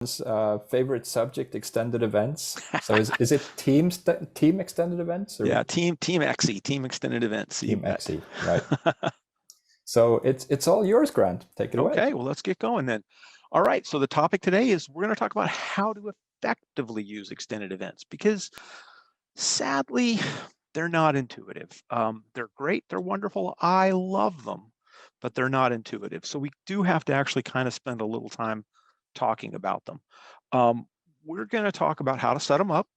Favorite subject, extended events. So is it team extended events or Yeah, team XE, team extended events. You team bet. XE? Right. So it's all yours, Grant. Take it away. Okay, well, let's get going then. All right, so the topic today is we're going to talk about how to effectively use extended events because sadly, they're not intuitive. They're great, they're wonderful, I love them, but they're not intuitive. So we do have to actually kind of spend a little time talking about them. We're going to talk about how to set them up,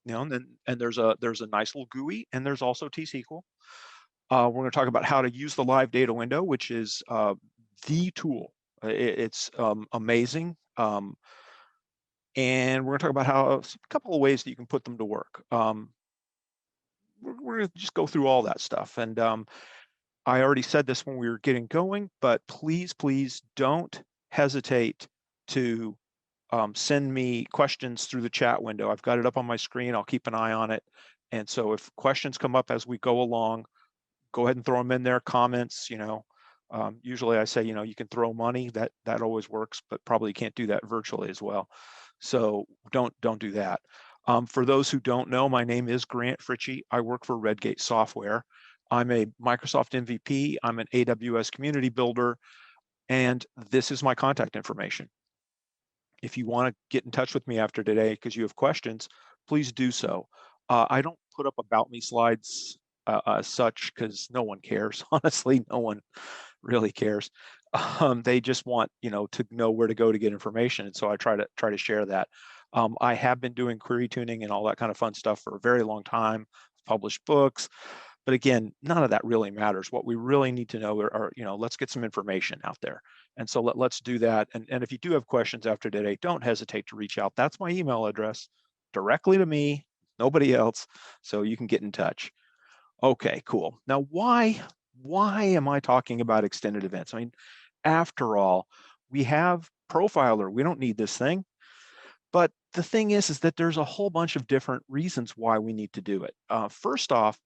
and there's a nice little GUI, and there's also T-SQL. We're going to talk about how to use the live data window, which is the tool. It's amazing. And we're going to talk about a couple of ways that you can put them to work. We're going to just go through all that stuff. And I already said this when we were getting going, but please don't hesitate to send me questions through the chat window. I've got it up on my screen. I'll keep an eye on it. And so if questions come up as we go along, go ahead and throw them in there. Comments, usually I say, you can throw money. That always works, but probably can't do that virtually as well. So don't do that. For those who don't know, my name is Grant Fritchey. I work for Redgate Software. I'm a Microsoft MVP. I'm an AWS community builder, and this is my contact information. If you want to get in touch with me after today because you have questions, please do so. I don't put up about me slides as such because no one cares. Honestly, no one really cares. They just want to know where to go to get information, and so I try to share that. I have been doing query tuning and all that kind of fun stuff for a very long time. Published books, but again, none of that really matters. What we really need to know are let's get some information out there. And so let's do that. And if you do have questions after today, don't hesitate to reach out. That's my email address directly to me, nobody else. So you can get in touch. Okay, cool. Now, why am I talking about extended events? I mean, after all, we have Profiler. We don't need this thing. But the thing is that there's a whole bunch of different reasons why we need to do it. First off,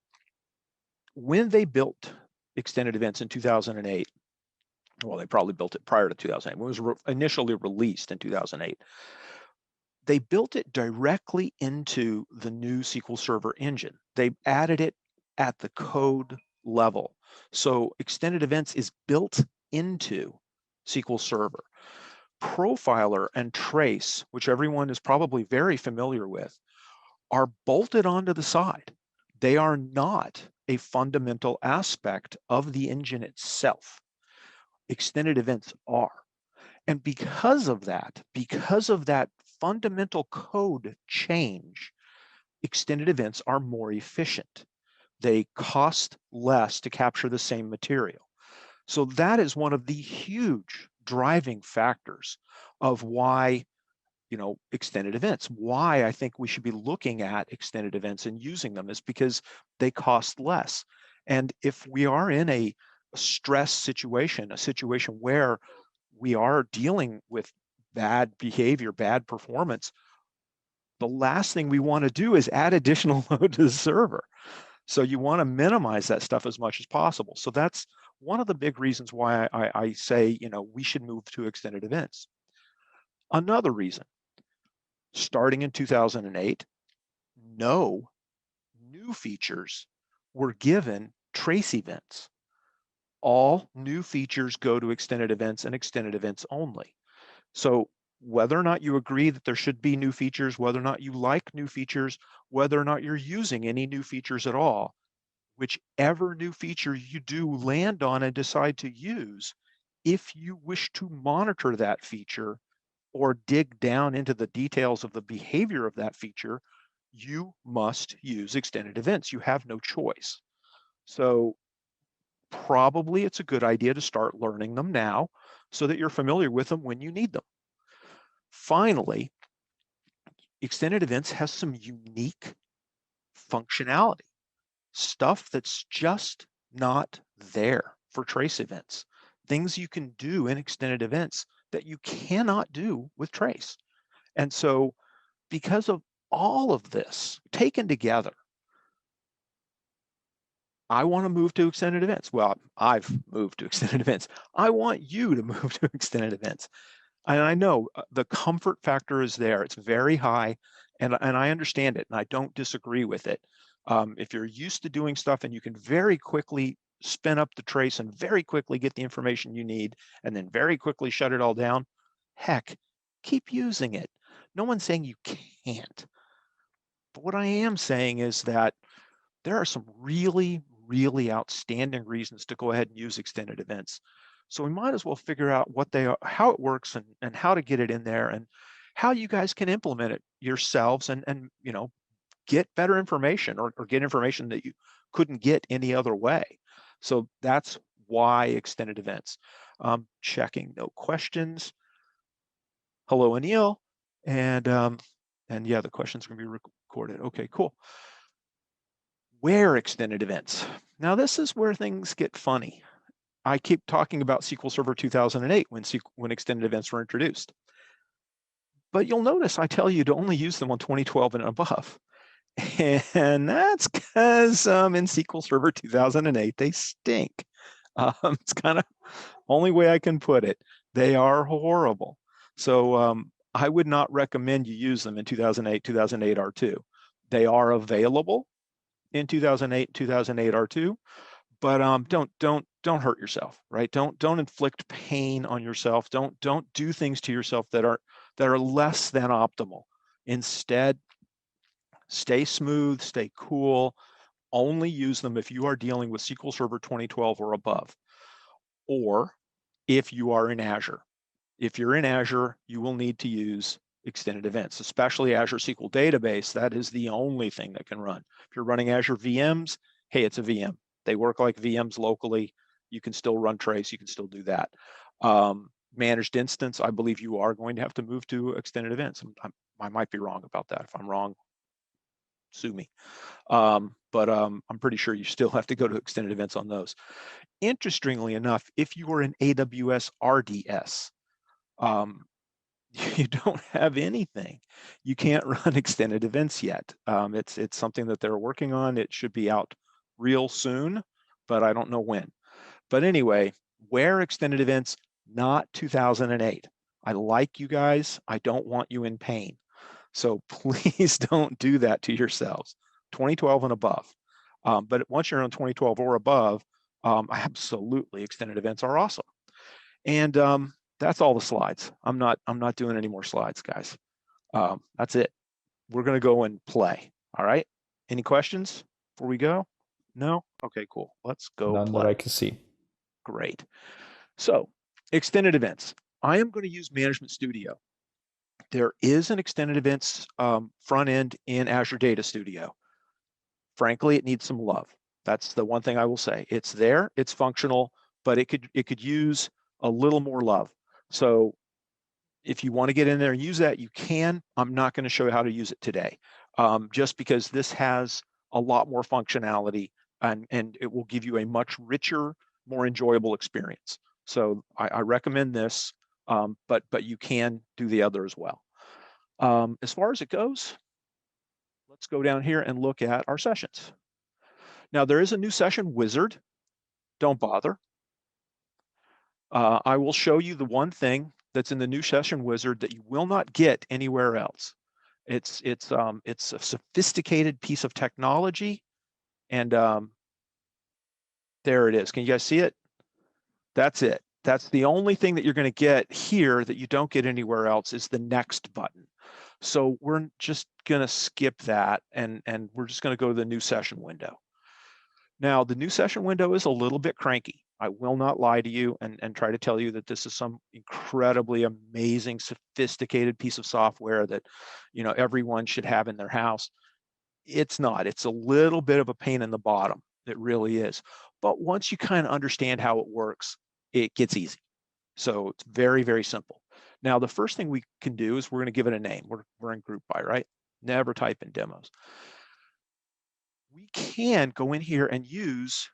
when they built extended events in 2008, well, they probably built it prior to 2008. It was initially released in 2008. They built it directly into the new SQL Server engine. They added it at the code level. So extended events is built into SQL Server. Profiler and Trace, which everyone is probably very familiar with, are bolted onto the side. They are not a fundamental aspect of the engine itself. Extended events are. And because of that fundamental code change, extended events are more efficient. They cost less to capture the same material. So that is one of the huge driving factors of why extended events. Why I think we should be looking at extended events and using them is because they cost less. And if we are in a stress situation, a situation where we are dealing with bad behavior, bad performance, the last thing we want to do is add additional load to the server. So you want to minimize that stuff as much as possible. So that's one of the big reasons why I say, we should move to extended events. Another reason, starting in 2008, no new features were given trace events. All new features go to extended events and extended events only. So whether or not you agree that there should be new features, whether or not you like new features, whether or not you're using any new features at all, whichever new feature you do land on and decide to use, if you wish to monitor that feature or dig down into the details of the behavior of that feature, you must use extended events. You have no choice. So probably it's a good idea to start learning them now so that you're familiar with them when you need them. Finally, extended events has some unique functionality, stuff that's just not there for trace events, things you can do in extended events that you cannot do with trace. And so because of all of this taken together, I want to move to extended events. Well, I've moved to extended events. I want you to move to extended events. And I know the comfort factor is there. It's very high, and I understand it, and I don't disagree with it. If you're used to doing stuff and you can very quickly spin up the trace and very quickly get the information you need, and then very quickly shut it all down, heck, keep using it. No one's saying you can't. But what I am saying is that there are some really, really outstanding reasons to go ahead and use extended events. So we might as well figure out what they are, how it works, and how to get it in there, and how you guys can implement it yourselves, and you know, get better information, or get information that you couldn't get any other way. So that's why extended events. Checking no questions. Hello, Anil. And yeah, the questions are gonna be recorded. Okay, cool. Where extended events? Now this is where things get funny. I keep talking about SQL Server 2008 when extended events were introduced. But you'll notice I tell you to only use them on 2012 and above. And that's because in SQL Server 2008, they stink. It's kind of only way I can put it. They are horrible. So I would not recommend you use them in 2008, 2008 R2. They are available in 2008, 2008 R2, but don't hurt yourself, right? Don't inflict pain on yourself. Don't do things to yourself that are less than optimal. Instead, stay smooth, stay cool. Only use them if you are dealing with SQL Server 2012 or above, or if you are in Azure. If you're in Azure, you will need to use extended events, especially Azure SQL Database. That is the only thing that can run. If you're running Azure VMs, hey, it's a VM. They work like VMs locally. You can still run trace. You can still do that. Managed instance, I believe you are going to have to move to extended events. I might be wrong about that. If I'm wrong, sue me. But I'm pretty sure you still have to go to extended events on those. Interestingly enough, if you are an AWS RDS, you don't have anything. You can't run extended events yet. It's something that they're working on. It should be out real soon, but I don't know when. But anyway, where extended events, not 2008. I like you guys. I don't want you in pain. So please don't do that to yourselves. 2012 and above. But once you're on 2012 or above, absolutely extended events are awesome. And that's all the slides. I'm not doing any more slides, guys. That's it. We're gonna go and play. All right. Any questions before we go? No? Okay, cool. Let's go None play. that I can see. Great. So extended events. I am going to use Management Studio. There is an extended events front end in Azure Data Studio. Frankly, it needs some love. That's the one thing I will say. It's there, it's functional, but it could use a little more love. So if you want to get in there and use that, you can. I'm not going to show you how to use it today, just because this has a lot more functionality, and it will give you a much richer, more enjoyable experience. So I recommend this, but you can do the other as well. As far as it goes, let's go down here and look at our sessions. Now there is a new session wizard. Don't bother. I will show you the one thing that's in the new session wizard that you will not get anywhere else. It's a sophisticated piece of technology, and there it is. Can you guys see it? That's it. That's the only thing that you're going to get here that you don't get anywhere else is the next button. So we're just going to skip that, and we're just going to go to the new session window. Now, the new session window is a little bit cranky. I will not lie to you and try to tell you that this is some incredibly amazing, sophisticated piece of software that, you know, everyone should have in their house. It's not. It's a little bit of a pain in the bottom. It really is. But once you kind of understand how it works, it gets easy. So it's very, very simple. Now, the first thing we can do is we're going to give it a name. We're in GroupBy, right? Never type in demos. We can go in here and use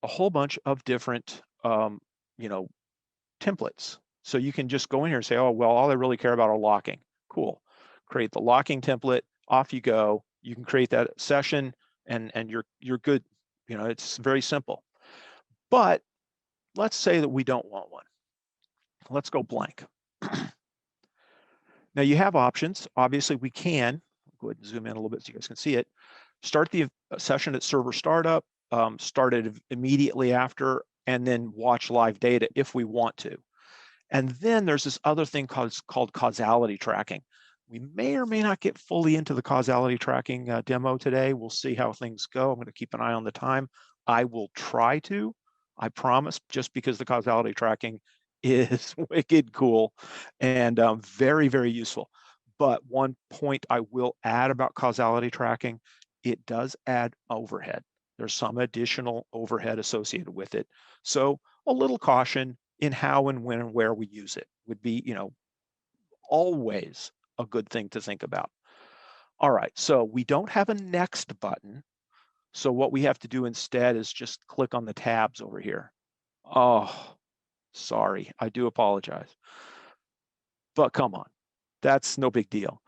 a whole bunch of different, you know, templates. So you can just go in here and say, oh, well, all I really care about are locking. Cool. Create the locking template. Off you go. You can create that session, and you're good. You know, it's very simple. But let's say that we don't want one. Let's go blank. Now you have options. Obviously we can, go ahead and zoom in a little bit so you guys can see it. Start the session at server startup, start it immediately after, and then watch live data if we want to. And then there's this other thing called causality tracking. We may or may not get fully into the causality tracking demo today. We'll see how things go. I'm going to keep an eye on the time. I will try to, I promise, just because the causality tracking is wicked cool and very, very useful. But one point I will add about causality tracking, it does add overhead. There's some additional overhead associated with it. So a little caution in how and when and where we use it would be, always a good thing to think about. All right, so we don't have a next button. So what we have to do instead is just click on the tabs over here. Oh, sorry, I do apologize. But come on, that's no big deal.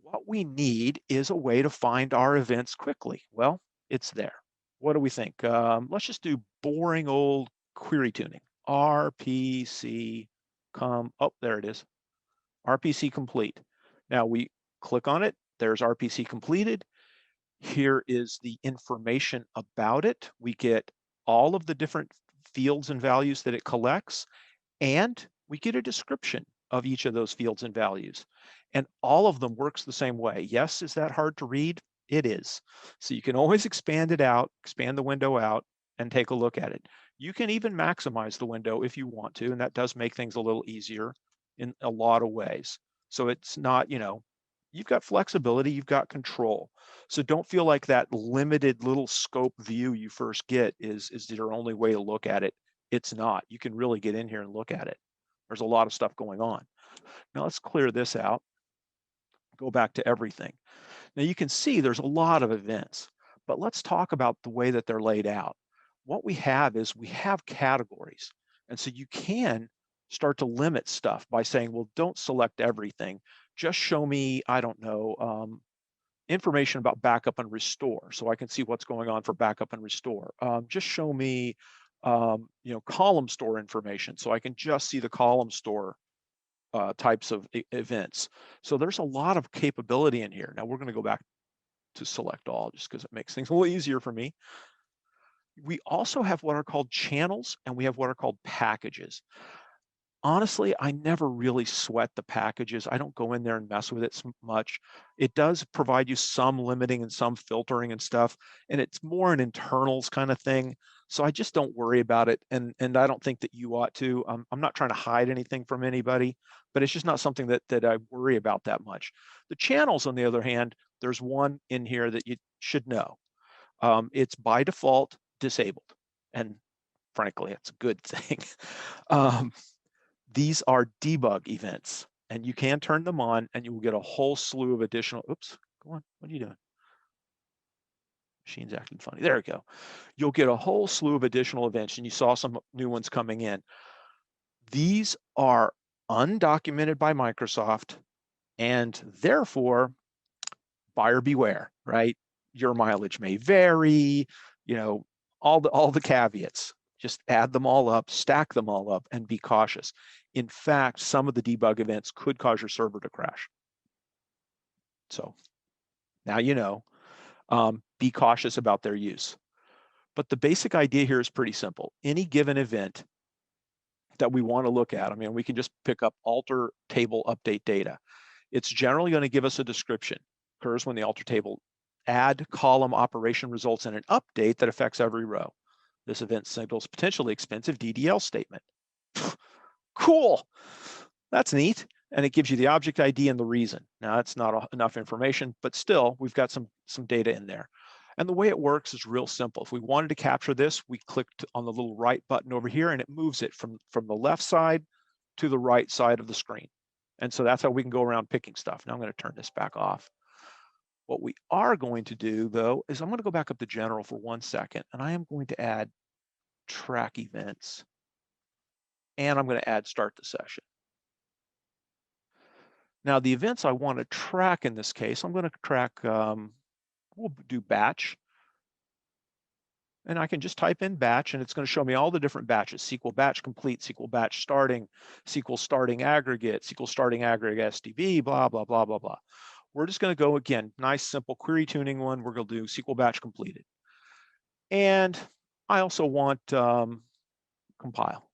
What we need is a way to find our events quickly. Well, it's there. What do we think? Let's just do boring old query tuning. RPC oh, there it is. RPC complete. Now we click on it. There's RPC completed. Here is the information about it. We get all of the different fields and values that it collects, and we get a description of each of those fields and values. And all of them works the same way. Yes, is that hard to read? It is. So you can always expand it out, expand the window out, and take a look at it. You can even maximize the window if you want to, and that does make things a little easier in a lot of ways. So it's not, you've got flexibility, you've got control. So don't feel like that limited little scope view you first get is your only way to look at it. It's not. You can really get in here and look at it. There's a lot of stuff going on. Now let's clear this out. Go back to everything. Now you can see there's a lot of events, but let's talk about the way that they're laid out. What we have is we have categories. And so you can start to limit stuff by saying, well, don't select everything. Just show me, I don't know, information about backup and restore, so I can see what's going on for backup and restore. Just show me, column store information, so I can just see the column store types of events. So there's a lot of capability in here. Now we're going to go back to select all just because it makes things a little easier for me. We also have what are called channels, and we have what are called packages. Honestly, I never really sweat the packages. I don't go in there and mess with it so much. It does provide you some limiting and some filtering and stuff, and it's more an internals kind of thing. So I just don't worry about it, and I don't think that you ought to. I'm not trying to hide anything from anybody, but it's just not something that I worry about that much. The channels, on the other hand, there's one in here that you should know. It's by default disabled, and frankly, it's a good thing. These are debug events, and you can turn them on and you will get a whole slew of additional, oops, go on, what are you doing? Machine's acting funny. There we go. You'll get a whole slew of additional events, and you saw some new ones coming in. These are undocumented by Microsoft, and therefore, buyer beware, right? Your mileage may vary, all the caveats. Just add them all up, stack them all up, and be cautious. In fact, some of the debug events could cause your server to crash. So now you know. Be cautious about their use. But the basic idea here is pretty simple. Any given event that we want to look at, I mean, we can just pick up alter table update data. It's generally going to give us a description. Occurs when the alter table add column operation results in an update that affects every row. This event signals potentially expensive DDL statement. Cool. That's neat. And it gives you the object ID and the reason. Now, that's not enough information, but still, we've got some data in there. And the way it works is real simple. If we wanted to capture this, we clicked on the little right button over here, and it moves it from the left side to the right side of the screen. And so that's how we can go around picking stuff. Now I'm going to turn this back off. What we are going to do, though, is I'm going to go back up to general for 1 second, and I am going to add track events. And I'm going to add start the session. Now, the events I want to track in this case, I'm going to track, we'll do batch. And I can just type in batch, and it's going to show me all the different batches: SQL batch complete, SQL batch starting, SQL starting aggregate, SQL starting aggregate SDB, blah, blah, blah, blah, blah. We're just going to go again, nice, simple query tuning one. We're going to do SQL batch completed. And I also want compile.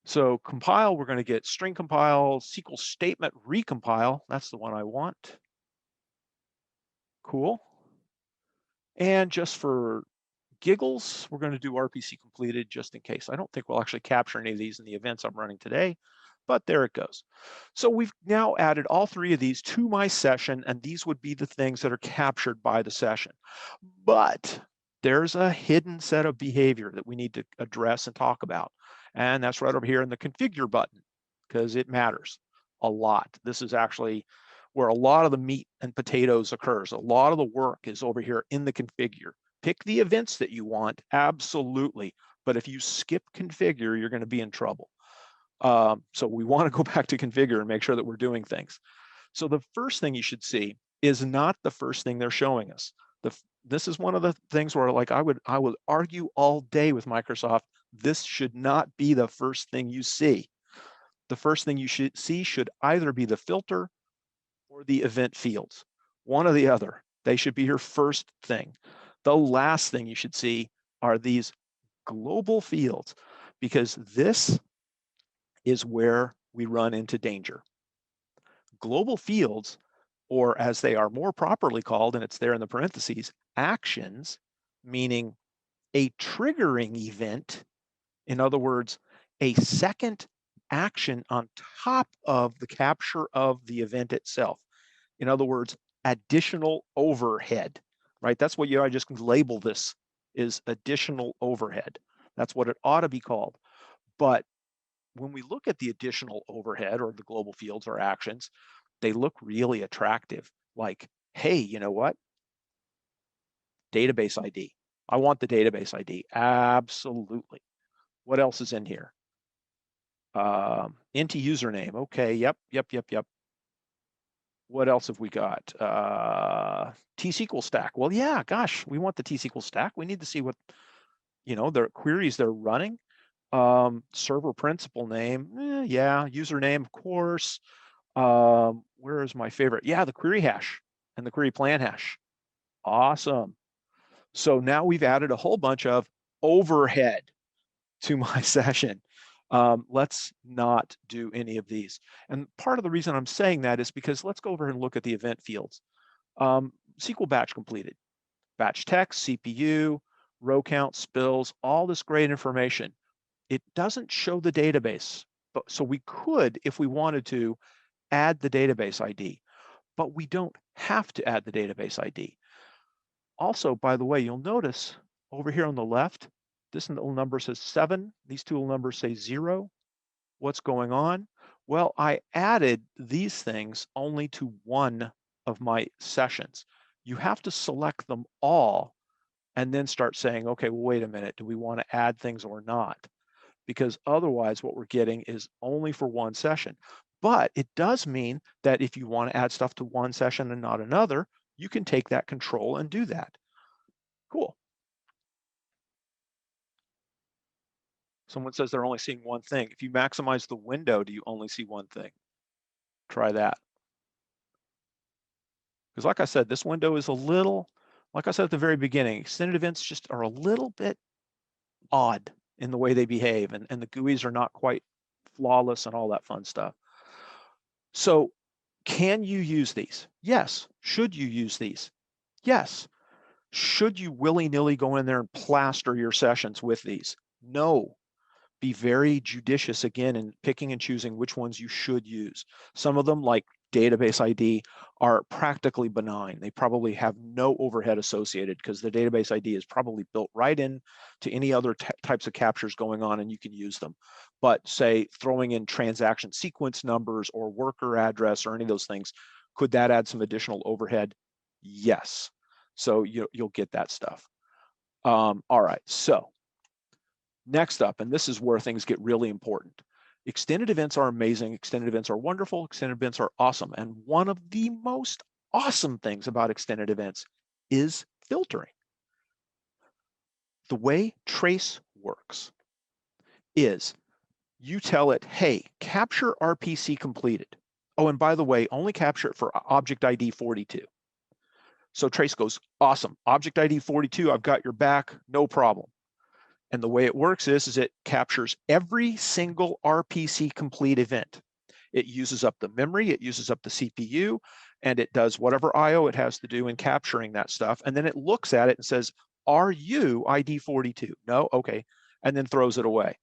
So compile, we're going to get string compile, SQL statement recompile. That's the one I want. Cool. And just for giggles, we're going to do RPC completed just in case. I don't think we'll actually capture any of these in the events I'm running today, but there it goes. So we've now added all three of these to my session, and these would be the things that are captured by the session. But there's a hidden set of behavior that we need to address and talk about. And that's right over here in the configure button, because it matters a lot. This is actually where a lot of the meat and potatoes occurs. A lot of the work is over here in the configure. Pick the events that you want, absolutely. But if you skip configure, you're going to be in trouble. So we want to go back to configure and make sure that we're doing things. So the first thing you should see is not the first thing they're showing us. This is one of the things where, like, I would argue all day with Microsoft, this should not be the first thing you see. The first thing you should see should either be the filter or the event fields, one or the other. They should be your first thing. The last thing you should see are these global fields, because this is where we run into danger. Global fields, or as they are more properly called, and it's there in the parentheses, actions, meaning a triggering event. In other words, a second action on top of the capture of the event itself. In other words, additional overhead, right? That's what I just label this is additional overhead. That's what it ought to be called. But when we look at the additional overhead or the global fields or actions, they look really attractive. Like, hey, you know what? Database ID. I want the database ID. Absolutely. What else is in here? Into username. Okay. Yep. What else have we got? T-SQL stack. Well, yeah, gosh, we want the T-SQL stack. We need to see what, their queries they're running. Server principal name. Yeah, username, of course. Where is my favorite? Yeah, the query hash and the query plan hash. Awesome. So now we've added a whole bunch of overhead to my session. Let's not do any of these. And part of the reason I'm saying that is because let's go over and look at the event fields. SQL batch completed, batch text, CPU, row count, spills, all this great information. It doesn't show the database, but so we could, if we wanted to, add the database ID, but we don't have to add the database ID. Also, by the way, you'll notice over here on the left, this little number says 7. These two little numbers say 0. What's going on? Well, I added these things only to one of my sessions. You have to select them all and then start saying, okay, well, wait a minute, do we want to add things or not? Because otherwise what we're getting is only for one session. But it does mean that if you want to add stuff to one session and not another, you can take that control and do that. Cool. Someone says they're only seeing one thing. If you maximize the window, do you only see one thing? Try that. Because like I said, this window is a little, like I said at the very beginning, extended events just are a little bit odd in the way they behave, and the GUIs are not quite flawless and all that fun stuff. So can you use these? Yes. Should you use these? Yes. Should you willy-nilly go in there and plaster your sessions with these? No. Be very judicious again in picking and choosing which ones you should use. Some of them, like database ID, are practically benign. They probably have no overhead associated because the database ID is probably built right in to any other types of captures going on, and you can use them. But say throwing in transaction sequence numbers or worker address or any of those things, could that add some additional overhead? Yes. So you'll get that stuff. All right, so next up, and this is where things get really important. Extended events are amazing. Extended events are wonderful. Extended events are awesome. And one of the most awesome things about extended events is filtering. The way trace works is you tell it, hey, capture RPC completed. Oh, and by the way, only capture it for object ID 42. So trace goes, awesome, object ID 42, I've got your back, no problem. And the way it works is it captures every single RPC complete event. It uses up the memory, it uses up the CPU, and it does whatever IO it has to do in capturing that stuff. And then it looks at it and says, are you ID 42? No, okay. And then throws it away.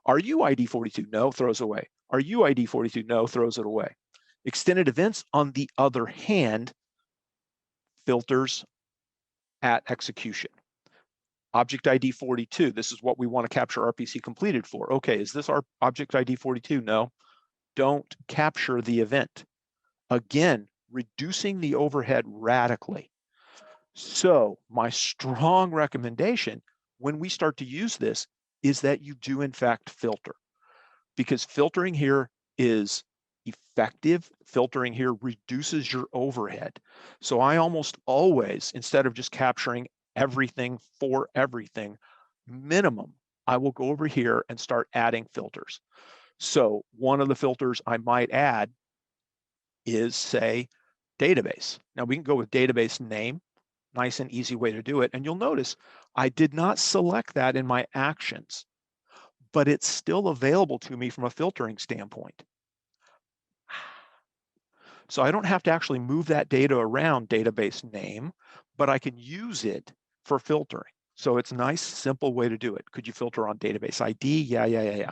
Are you ID 42? No, throws away. Are you ID 42? No, throws it away. Extended events, on the other hand, filters at execution. Object ID 42, this is what we want to capture RPC completed for. Okay, is this our object ID 42? No, don't capture the event. Again, reducing the overhead radically. So my strong recommendation when we start to use this is that you do in fact filter, because filtering here is effective. Filtering here reduces your overhead. So I almost always, instead of just capturing everything for everything, minimum, I will go over here and start adding filters. So one of the filters I might add is, say, database. Now we can go with database name, nice and easy way to do it. And you'll notice I did not select that in my actions, but it's still available to me from a filtering standpoint. So I don't have to actually move that data around database name, but I can use it for filtering. So it's a nice, simple way to do it. Could you filter on database ID? Yeah.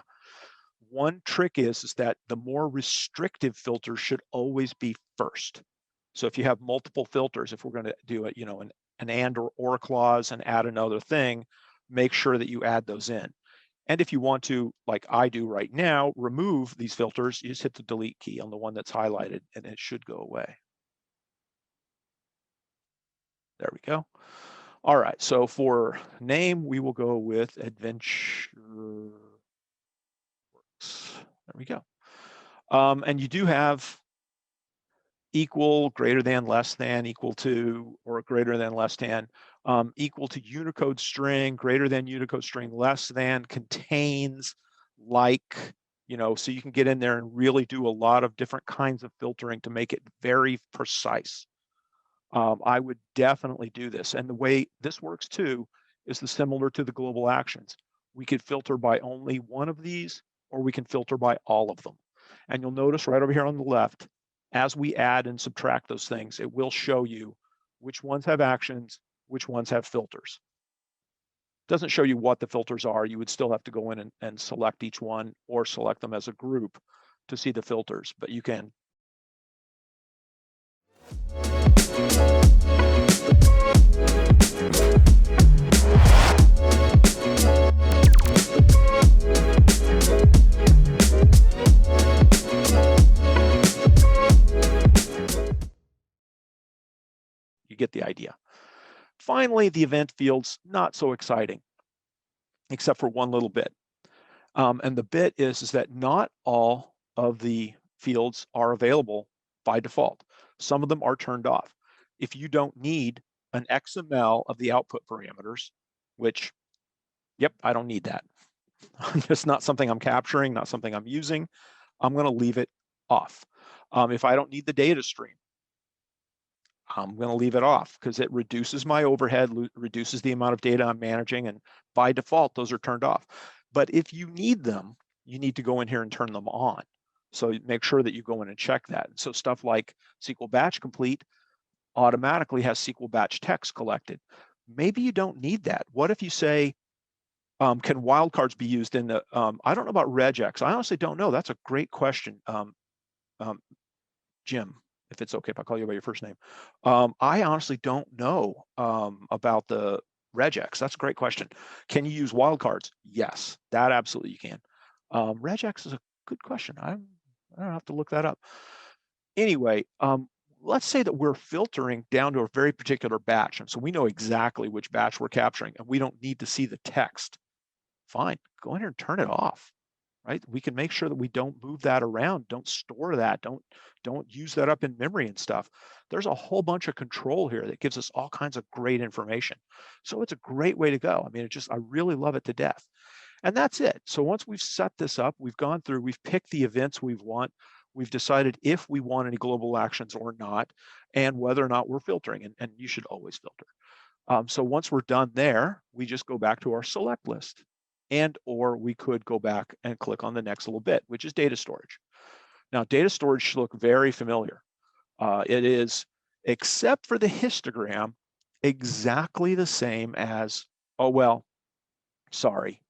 One trick is that the more restrictive filter should always be first. So if you have multiple filters, if we're going to do it, an and or clause and add another thing, make sure that you add those in. And if you want to, like I do right now, remove these filters, you just hit the delete key on the one that's highlighted and it should go away. There we go. All right, so for name, we will go with Adventure Works. There we go. And you do have equal, greater than, less than, equal to, or greater than, less than, equal to Unicode string, greater than Unicode string, less than, contains, like, so you can get in there and really do a lot of different kinds of filtering to make it very precise. I would definitely do this. And the way this works too is similar to the global actions. We could filter by only one of these, or we can filter by all of them. And you'll notice right over here on the left, as we add and subtract those things, it will show you which ones have actions, which ones have filters. It doesn't show you what the filters are. You would still have to go in and select each one or select them as a group to see the filters, but you can. You get the idea. Finally, the event fields, not so exciting, except for one little bit. And the bit is that not all of the fields are available by default. Some of them are turned off. If you don't need an XML of the output parameters, which, yep, I don't need that. It's not something I'm capturing, not something I'm using. I'm going to leave it off. If I don't need the data stream, I'm going to leave it off because it reduces my overhead, reduces the amount of data I'm managing, and by default, those are turned off. But if you need them, you need to go in here and turn them on. So make sure that you go in and check that. So stuff like SQL batch complete automatically has SQL batch text collected. Maybe you don't need that. What if you say, can wildcards be used in the, I don't know about regex. I honestly don't know. That's a great question, Jim, if it's okay if I call you by your first name. I honestly don't know about the regex. That's a great question. Can you use wildcards? Yes, that absolutely you can. Regex is a good question. I don't have to look that up. Anyway, let's say that we're filtering down to a very particular batch. And so we know exactly which batch we're capturing and we don't need to see the text. Fine, go in here and turn it off. right? We can make sure that we don't move that around, don't store that, don't use that up in memory and stuff. There's a whole bunch of control here that gives us all kinds of great information. So it's a great way to go. I mean, I really love it to death. And that's it. So once we've set this up, we've gone through, we've picked the events we want, we've decided if we want any global actions or not, and whether or not we're filtering, and you should always filter. So once we're done there, we just go back to our select list, and or we could go back and click on the next little bit, which is data storage. Now, data storage should look very familiar. It is, except for the histogram, exactly the same as, oh, well, sorry,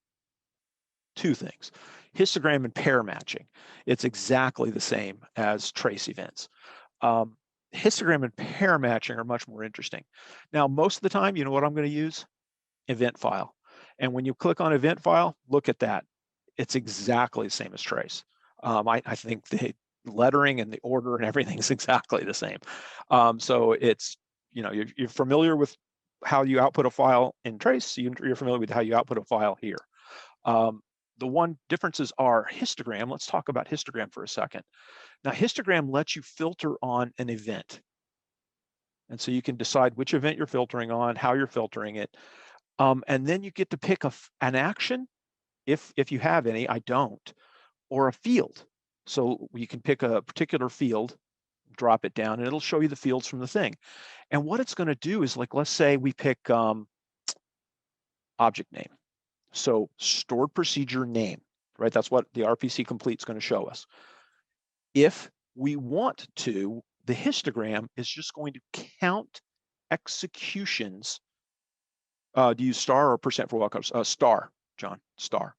two things. Histogram and pair matching. It's exactly the same as trace events. Histogram and pair matching are much more interesting. Now, most of the time, you know what I'm going to use? Event file. And when you click on event file, look at that. It's exactly the same as trace. I think the lettering and the order and everything is exactly the same. So it's, you know, you're familiar with how you output a file in trace, you're familiar with how you output a file here. The one differences are histogram. Let's talk about histogram for a second. Now, histogram lets you filter on an event. And so you can decide which event you're filtering on, how you're filtering it. And then you get to pick an action, if you have any, I don't, or a field. So you can pick a particular field, drop it down, and it'll show you the fields from the thing. And what it's going to do is, like, let's say we pick object name. So stored procedure name, right? That's what the RPC complete is going to show us. If we want to, the histogram is just going to count executions. Do you use star or percent for wildcards? Star, John, star.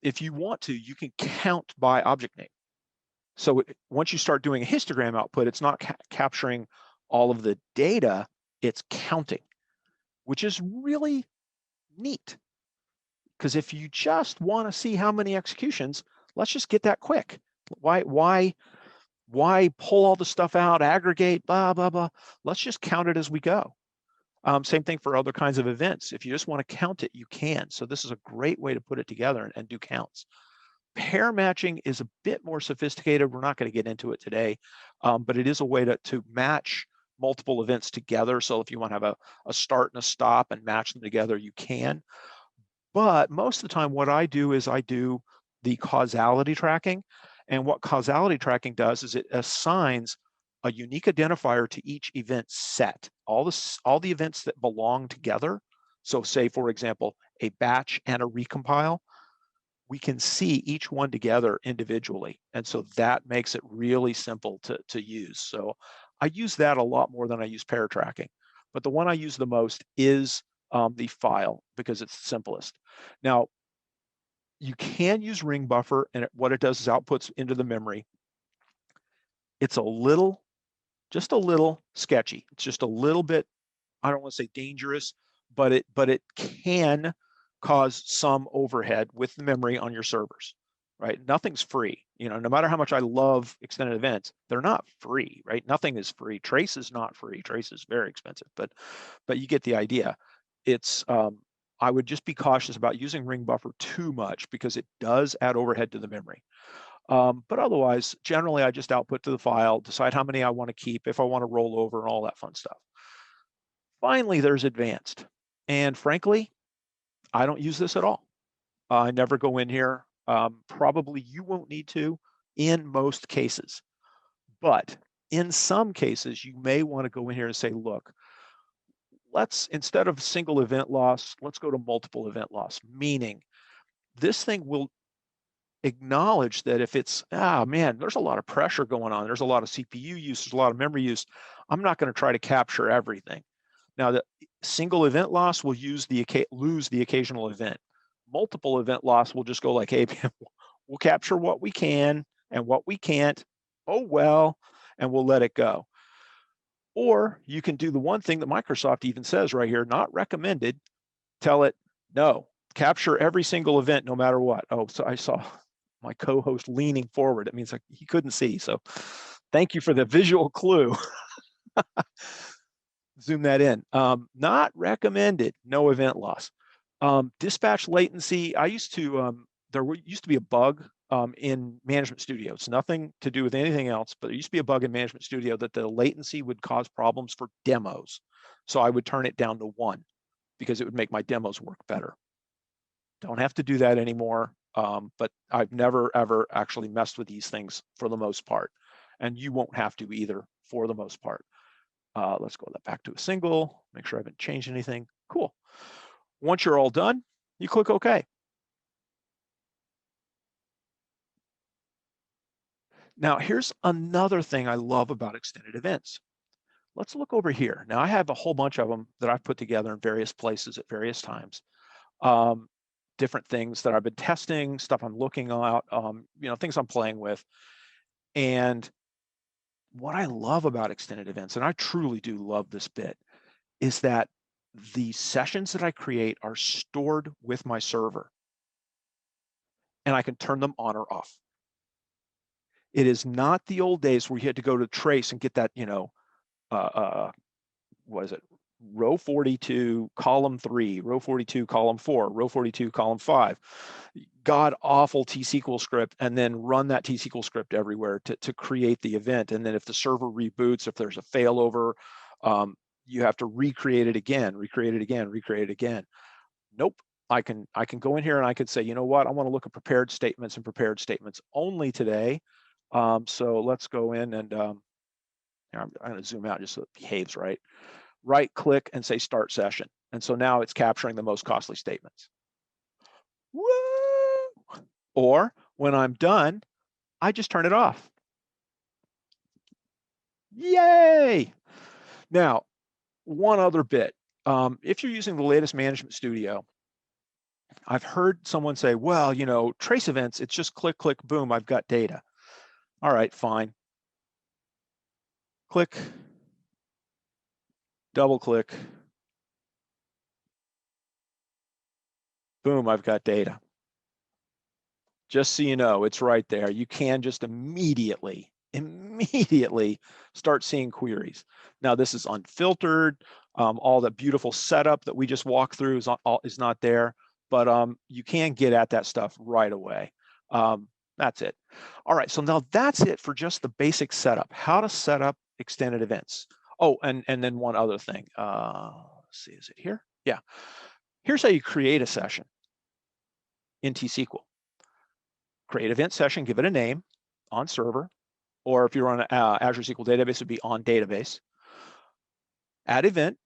If you want to, you can count by object name. So once you start doing a histogram output, it's not capturing all of the data, it's counting, which is really neat. Because if you just want to see how many executions, let's just get that quick. Why pull all the stuff out, aggregate, blah, blah, blah. Let's just count it as we go. Same thing for other kinds of events. If you just want to count it, you can. So this is a great way to put it together and do counts. Pair matching is a bit more sophisticated. We're not going to get into it today, but it is a way to match multiple events together. So if you want to have a start and a stop and match them together, you can. But most of the time, what I do is I do the causality tracking. And what causality tracking does is it assigns a unique identifier to each event set, all the events that belong together. So say, for example, a batch and a recompile, we can see each one together individually. And so that makes it really simple to use. So I use that a lot more than I use pair tracking. But the one I use the most is the file, because it's the simplest. Now, you can use ring buffer, and what it does is outputs into the memory. It's just a little sketchy. It's just a little bit, I don't want to say dangerous, but it can cause some overhead with the memory on your servers, right? Nothing's free. You know, no matter how much I love extended events, they're not free, right? Nothing is free. Trace is not free. Trace is very expensive, but you get the idea. It's I would just be cautious about using ring buffer too much, because it does add overhead to the memory. But otherwise, generally, I just output to the file, decide how many I want to keep, if I want to roll over, and all that fun stuff. Finally, there's advanced. And frankly, I don't use this at all. I never go in here. Probably you won't need to in most cases. But in some cases, you may want to go in here and say, look, instead of single event loss, let's go to multiple event loss, meaning this thing will acknowledge that if it's, man, there's a lot of pressure going on, there's a lot of CPU use, there's a lot of memory use, I'm not going to try to capture everything. Now, the single event loss will lose the occasional event. Multiple event loss will just go like, hey, we'll capture what we can, and what we can't, oh well, and we'll let it go. Or you can do the one thing that Microsoft even says right here, not recommended. Tell it, no, capture every single event no matter what. Oh, so I saw my co-host leaning forward. It means like he couldn't see. So thank you for the visual clue. Zoom that in. Not recommended, no event loss. Dispatch latency. I used to, used to be a bug in Management Studio. It's nothing to do with anything else, but there used to be a bug in Management Studio that the latency would cause problems for demos. So I would turn it down to 1 because it would make my demos work better. Don't have to do that anymore, but I've never, ever actually messed with these things for the most part. And you won't have to either for the most part. Let's go back to a single, make sure I haven't changed anything. Cool. Once you're all done, you click OK. Now, here's another thing I love about extended events. Let's look over here. Now, I have a whole bunch of them that I've put together in various places at various times. Different things that I've been testing, stuff I'm looking at, things I'm playing with. And what I love about extended events, and I truly do love this bit, is that the sessions that I create are stored with my server, and I can turn them on or off. It is not the old days where you had to go to trace and get that, what is it? Row 42, column 3, row 42, column 4, row 42, column 5. God awful T-SQL script, and then run that T-SQL script everywhere to create the event. And then if the server reboots, if there's a failover, you have to recreate it again, recreate it again, recreate it again. Nope. I can go in here and I could say, you know what? I want to look at prepared statements and prepared statements only today. So let's go in and I'm going to zoom out just so it behaves right. Right click and say start session. And so now it's capturing the most costly statements. Woo! Or when I'm done, I just turn it off. Yay! Now, one other bit. If you're using the latest Management Studio, I've heard someone say, well, trace events, it's just click, click, boom, I've got data. All right, fine. Click, double click, boom, I've got data. Just so you know, it's right there. You can just immediately start seeing queries. Now, this is unfiltered. All the beautiful setup that we just walked through is not there, but you can get at that stuff right away. That's it. All right, so now that's it for just the basic setup, how to set up extended events. Oh, and then one other thing. Let's see, is it here? Yeah. Here's how you create a session in T-SQL. Create event session, give it a name on server, or if you're on Azure SQL database, it would be on database. Add event,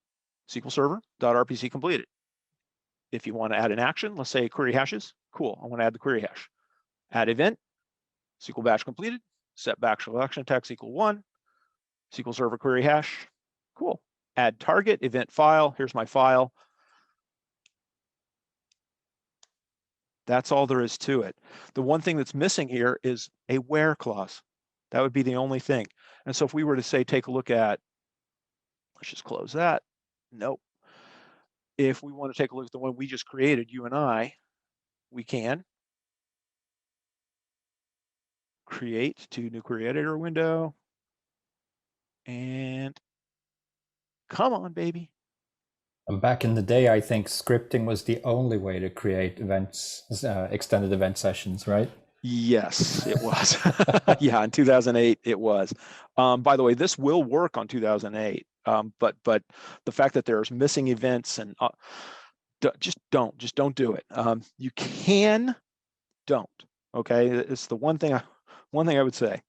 SQL server.rpc completed. If you want to add an action, let's say query hashes, cool, I want to add the query hash. Add event, SQL batch completed, set batch selection text equal 1, SQL server query hash, cool. Add target, event file, here's my file. That's all there is to it. The one thing that's missing here is a where clause. That would be the only thing. And so if we were to say, take a look at, let's just close that. Nope. If we want to take a look at the one we just created, you and I, we can create to new query editor window. And come on, baby. And back in the day, I think scripting was the only way to create events, extended event sessions, right? Yes, it was. Yeah, in 2008, it was. By the way, this will work on 2008, but the fact that there's missing events and just don't do it. You can, don't. Okay, it's the one thing I would say.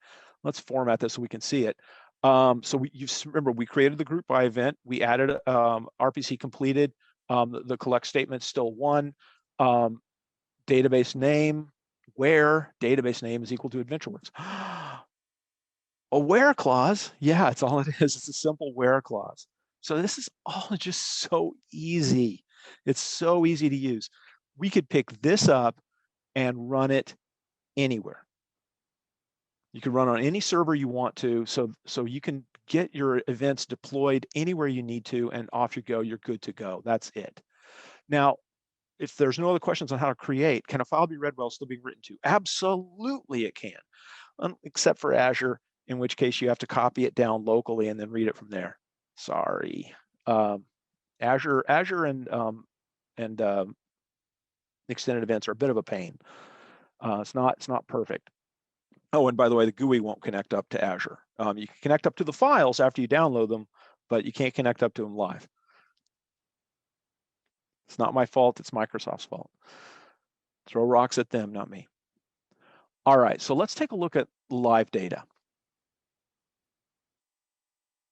Let's format this so we can see it. So you remember we created the GroupBy event. We added RPC completed. The collect statement still 1. Database name, where database name is equal to AdventureWorks. A where clause, yeah, it's all it is. It's a simple where clause. So this is all just so easy. It's so easy to use. We could pick this up and run it anywhere. You can run on any server you want to, so you can get your events deployed anywhere you need to, and off you go, you're good to go. That's it. Now, if there's no other questions on how to create, can a file be read while still being written to? Absolutely it can, except for Azure, in which case you have to copy it down locally and then read it from there. Sorry. Azure and extended events are a bit of a pain. It's not perfect. Oh, and by the way, the GUI won't connect up to Azure. You can connect up to the files after you download them, but you can't connect up to them live. It's not my fault, it's Microsoft's fault. Throw rocks at them, not me. All right, so let's take a look at live data.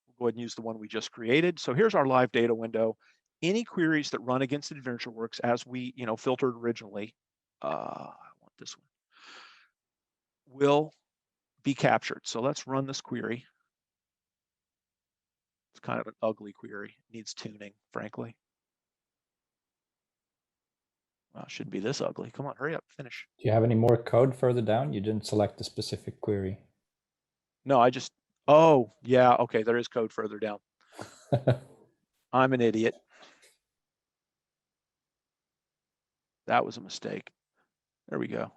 We'll go ahead and use the one we just created. So here's our live data window. Any queries that run against AdventureWorks as we filtered originally, I want this one, will be captured. So let's run this query. It's kind of an ugly query, needs tuning, frankly. Well, it shouldn't be this ugly. Come on, hurry up, finish. Do you have any more code further down? You didn't select the specific query. No, oh, yeah, okay, there is code further down. I'm an idiot. That was a mistake. There we go.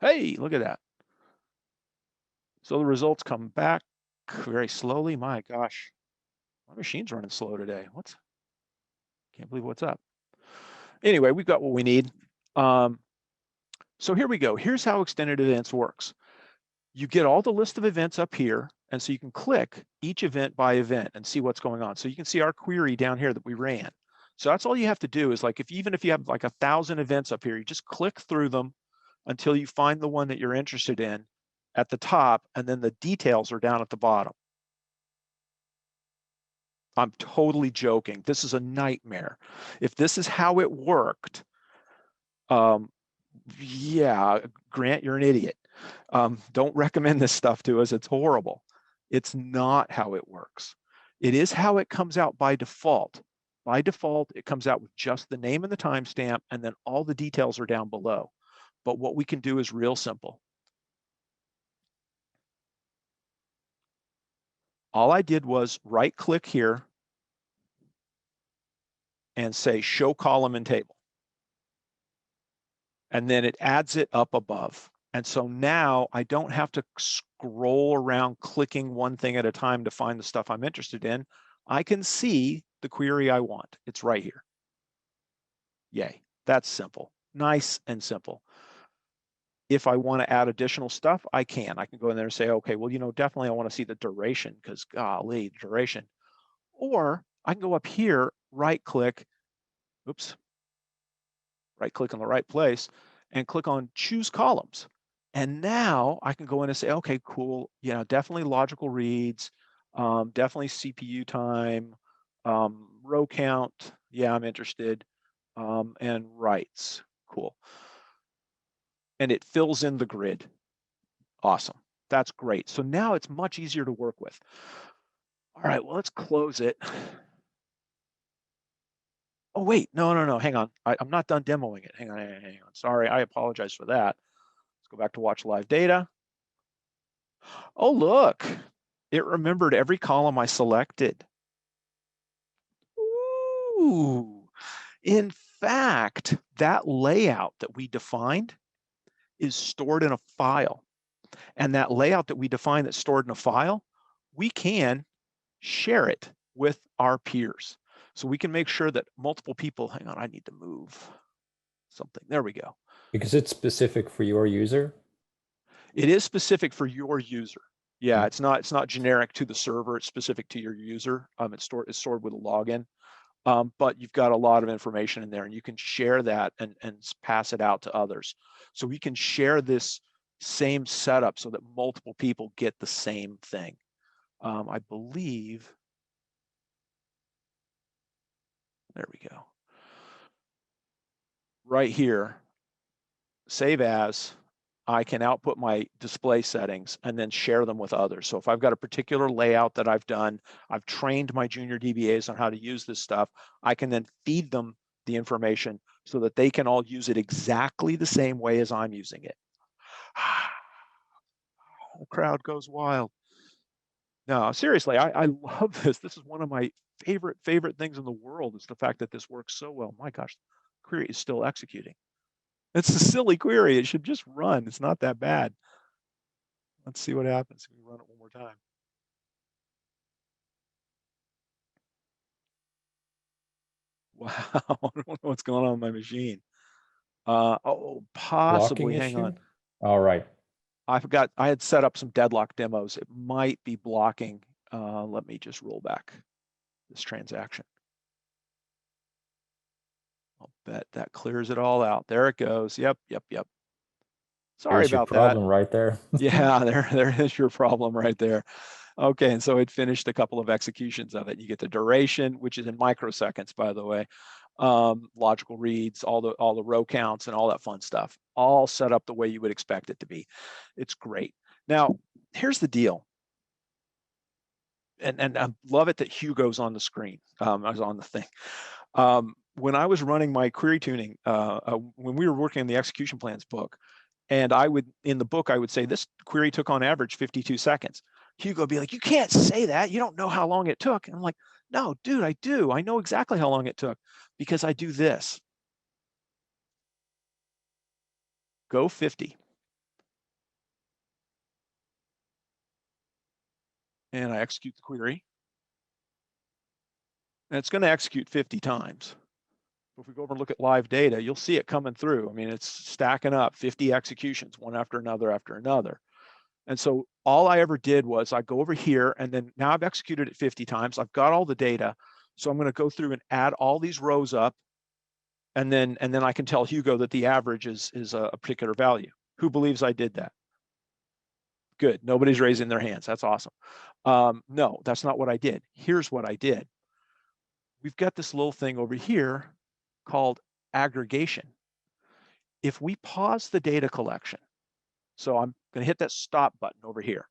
Hey, look at that. So the results come back very slowly. My gosh, my machine's running slow today. Can't believe what's up. Anyway, we've got what we need. So here we go. Here's how extended events works. You get all the list of events up here, and so you can click each event by event and see what's going on. So you can see our query down here that we ran. So that's all you have to do is like, even if you have like 1,000 events up here, you just click through them until you find the one that you're interested in at the top, and then the details are down at the bottom. I'm totally joking. This is a nightmare. If this is how it worked, yeah, Grant, you're an idiot. Don't recommend this stuff to us. It's horrible. It's not how it works. It is how it comes out by default. By default, it comes out with just the name and the timestamp, and then all the details are down below. But what we can do is real simple. All I did was right-click here and say show column and table. And then it adds it up above. And so now I don't have to scroll around clicking one thing at a time to find the stuff I'm interested in. I can see the query I want. It's right here. Yay, that's simple. Nice and simple. If I want to add additional stuff, I can. I can go in there and say, okay, well, definitely I want to see the duration because golly, duration. Or I can go up here, right-click, oops, right-click on the right place, and click on Choose Columns. And now I can go in and say, okay, cool, definitely logical reads, definitely CPU time, row count, yeah, I'm interested, and writes, cool. And it fills in the grid. Awesome, that's great. So now it's much easier to work with. All right, well, let's close it. Oh, wait, no, hang on. I'm not done demoing it. Hang on. Sorry, I apologize for that. Let's go back to watch live data. Oh, look, it remembered every column I selected. Ooh, in fact, that layout that we defined is stored in a file. And that layout that we defined that's stored in a file, we can share it with our peers. So we can make sure that multiple people, hang on, I need to move something. There we go. Because it's specific for your user? It is specific for your user. Yeah, it's not generic to the server. It's specific to your user. It's stored with a login. But you've got a lot of information in there, and you can share that and pass it out to others. So we can share this same setup so that multiple people get the same thing. I believe, there we go. Right here, save as, I can output my display settings and then share them with others. So if I've got a particular layout that I've done, I've trained my junior DBAs on how to use this stuff, I can then feed them the information so that they can all use it exactly the same way as I'm using it. The crowd goes wild. No, seriously, I love this. This is one of my favorite things in the world is the fact that this works so well. My gosh, the query is still executing. It's a silly query. It should just run. It's not that bad. Let's see what happens. We run it one more time. Wow, I don't know what's going on with my machine. Oh, Blocking possibly. Hang issue? on. All right. I forgot. I had set up some deadlock demos. It might be blocking. Let me just roll back this transaction. I'll bet that clears it all out. There it goes. Yep. Sorry Here's your about that. problem right there. Yeah, there is your problem right there. Okay, and so it finished a couple of executions of it. You get the duration, which is in microseconds, by the way, logical reads, all the row counts, and all that fun stuff, all set up the way you would expect it to be. It's great. Now, here's the deal, and I love it that Hugo's on the screen. I was on the thing. When I was running my query tuning, when we were working on the execution plans book, and in the book, I would say this query took on average 52 seconds. Hugo would be like, you can't say that. You don't know how long it took. And I'm like, no, dude, I do. I know exactly how long it took because I do this. Go 50. And I execute the query. And it's going to execute 50 times. If we go over and look at live data, you'll see it coming through. I mean, it's stacking up 50 executions, one after another after another. And so all I ever did was I go over here, and then now I've executed it 50 times. I've got all the data. So I'm going to go through and add all these rows up. And then I can tell Hugo that the average is a particular value. Who believes I did that? Good. Nobody's raising their hands. That's awesome. No, that's not what I did. Here's what I did. We've got this little thing over here called aggregation. If we pause the data collection, so I'm going to hit that stop button over here.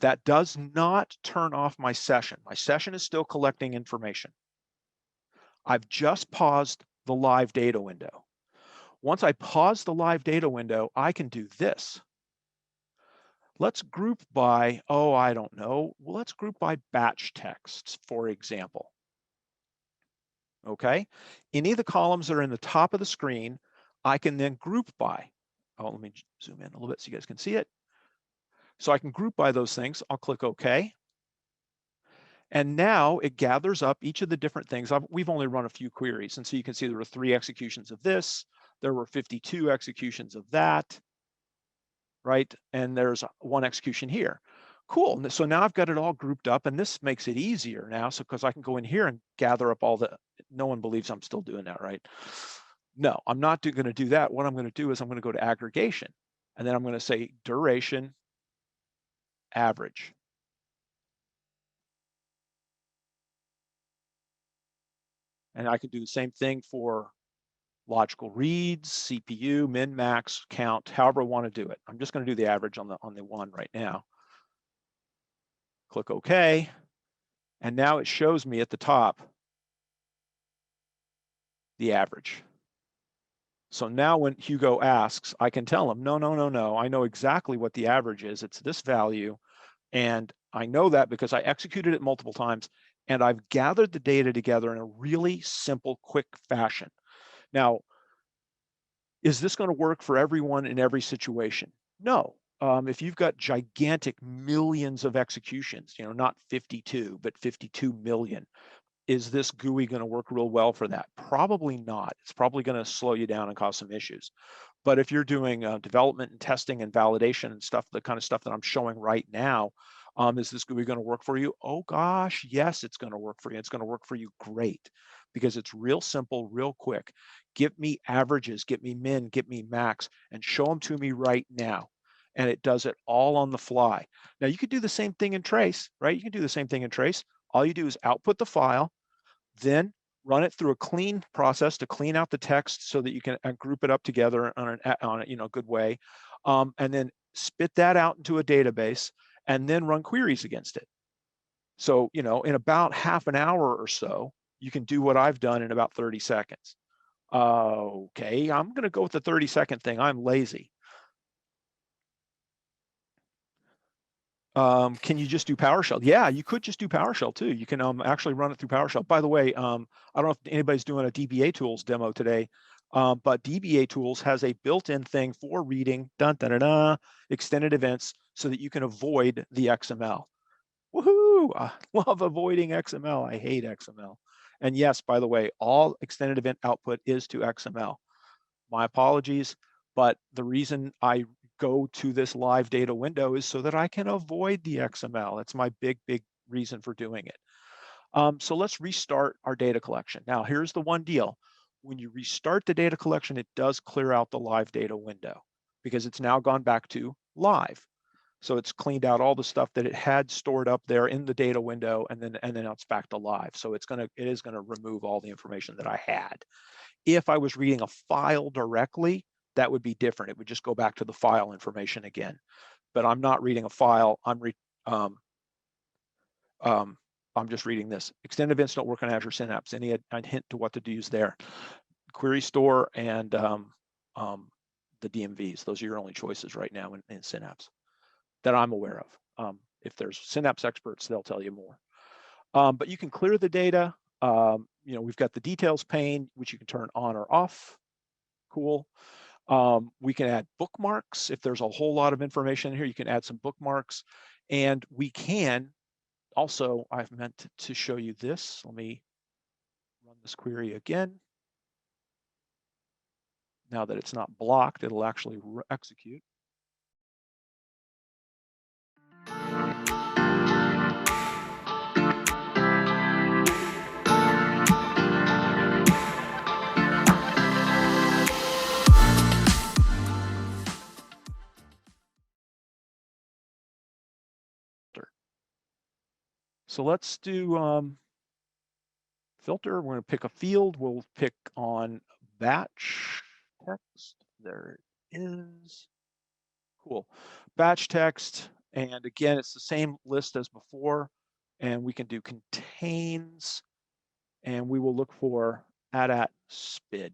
That does not turn off my session. My session is still collecting information. I've just paused the live data window. Once I pause the live data window, I can do this. Let's group by, I don't know. Well, let's group by batch texts, for example. Okay. Any of the columns that are in the top of the screen, I can then group by. Let me zoom in a little bit so you guys can see it. So I can group by those things. I'll click OK. And now it gathers up each of the different things. We've only run a few queries. And so you can see there were 3 executions of this. There were 52 executions of that, right? And there's 1 execution here. Cool. So now I've got it all grouped up, and this makes it easier now. So because I can go in here and gather up all the, no one believes I'm still doing that, right? No, I'm not going to do that. What I'm going to do is I'm going to go to aggregation, and then I'm going to say duration average. And I can do the same thing for logical reads, CPU, min, max, count, however I want to do it. I'm just going to do the average on the one right now. Click OK. And now it shows me at the top the average. So now when Hugo asks, I can tell him, no. I know exactly what the average is. It's this value. And I know that because I executed it multiple times, and I've gathered the data together in a really simple, quick fashion. Now, is this going to work for everyone in every situation? No. If you've got gigantic millions of executions, not 52, but 52 million, is this GUI going to work real well for that? Probably not. It's probably going to slow you down and cause some issues. But if you're doing development and testing and validation and stuff, the kind of stuff that I'm showing right now, is this GUI going to work for you? Oh gosh, yes, it's going to work for you. It's going to work for you great because it's real simple, real quick. Give me averages, get me min, get me max, and show them to me right now. And it does it all on the fly. Now you could do the same thing in Trace, right? You can do the same thing in Trace. All you do is output the file, then run it through a clean process to clean out the text so that you can group it up together on a good way, and then spit that out into a database and then run queries against it. So, in about half an hour or so, you can do what I've done in about 30 seconds. Okay, I'm going to go with the 30-second thing. I'm lazy. Can you just do PowerShell? Yeah, you could just do PowerShell too. You can actually run it through PowerShell. By the way, I don't know if anybody's doing a DBA Tools demo today, but DBA Tools has a built-in thing for reading extended events so that you can avoid the XML. Woohoo! I love avoiding XML. I hate XML. And yes, by the way, all extended event output is to XML. My apologies, but the reason I go to this live data window is so that I can avoid the XML. It's my big reason for doing it. So let's restart our data collection. Now, here's the one deal. When you restart the data collection, it does clear out the live data window because it's now gone back to live. So it's cleaned out all the stuff that it had stored up there in the data window, and then it's back to live. So it is gonna remove all the information that I had. If I was reading a file directly, that would be different. It would just go back to the file information again. But I'm not reading a file. I'm just reading this. Extended events don't work on Azure Synapse. Any hint to what to use there? Query store and the DMVs. Those are your only choices right now in Synapse that I'm aware of. If there's Synapse experts, they'll tell you more. But you can clear the data. We've got the details pane, which you can turn on or off. Cool. We can add bookmarks. If there's a whole lot of information here, you can add some bookmarks. And we can also, I've meant to show you this. Let me run this query again. Now that it's not blocked, it'll actually execute. So let's do filter. We're going to pick a field. We'll pick on batch text. There it is. Cool. Batch text. And again, it's the same list as before. And we can do contains. And we will look for add SPID.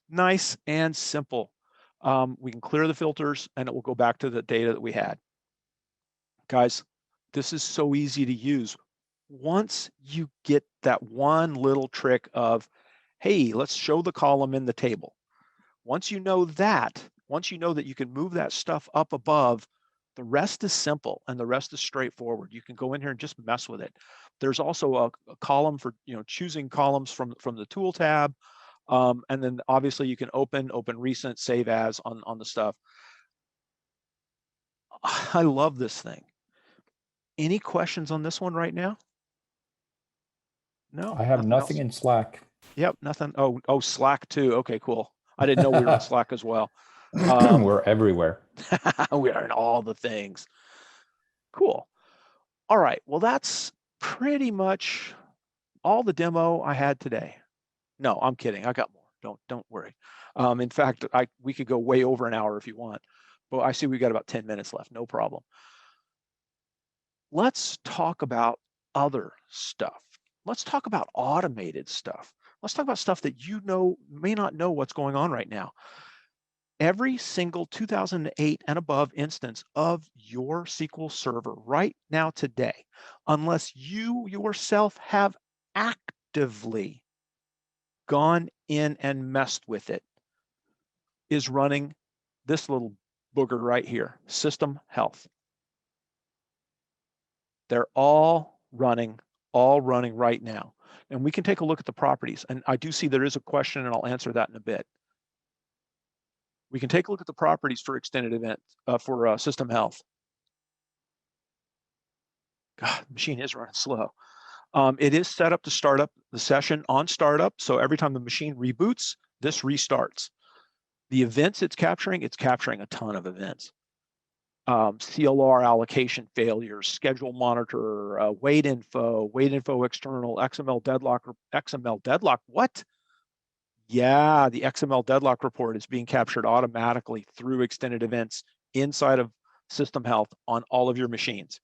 Nice and simple. We can clear the filters and it will go back to the data that we had. Guys, this is so easy to use. Once you get that one little trick of, hey, let's show the column in the table. Once you know that you can move that stuff up above, the rest is simple and the rest is straightforward. You can go in here and just mess with it. There's also a column for choosing columns from the tool tab. And then obviously you can open recent, save as on the stuff. I love this thing. Any questions on this one right now? No, I have nothing in Slack. Yep, nothing. Oh, Slack too. Okay, cool. I didn't know we were in Slack as well. We're everywhere. We are in all the things. Cool. All right. Well, that's pretty much all the demo I had today. No, I'm kidding. I got more. Don't worry. In fact, we could go way over an hour if you want, but I see we got about 10 minutes left. No problem. Let's talk about other stuff. Let's talk about automated stuff. Let's talk about stuff that may not know what's going on right now. Every single 2008 and above instance of your SQL Server right now today, unless you yourself have actively gone in and messed with it, is running this little booger right here, system health. They're all running right now. And we can take a look at the properties. And I do see there is a question, and I'll answer that in a bit. We can take a look at the properties for extended events, for system health. God, the machine is running slow. It is set up to start up the session on startup. So every time the machine reboots, this restarts. The events it's capturing a ton of events. CLR allocation failures, schedule monitor, wait info external, XML deadlock. What? Yeah, the XML deadlock report is being captured automatically through extended events inside of system health on all of your machines.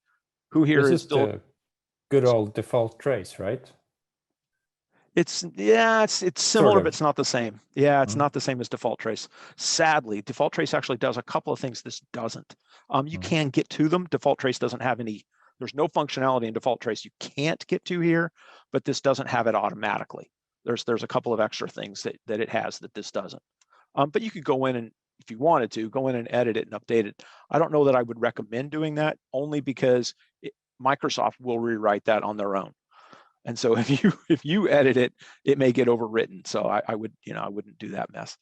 Who here This is still the good old default trace, right? It's similar, Sort of. but it's not the same. Yeah, it's not the same as default trace. Sadly, default trace actually does a couple of things this doesn't. You can get to them. Default trace doesn't have any, there's no functionality in default trace you can't get to here, but this doesn't have it automatically. There's a couple of extra things that it has that this doesn't. But you could go in if you wanted to, go in and edit it and update it. I don't know that I would recommend doing that, only because Microsoft will rewrite that on their own. And so if you edit it, it may get overwritten. So I would, I wouldn't do that mess.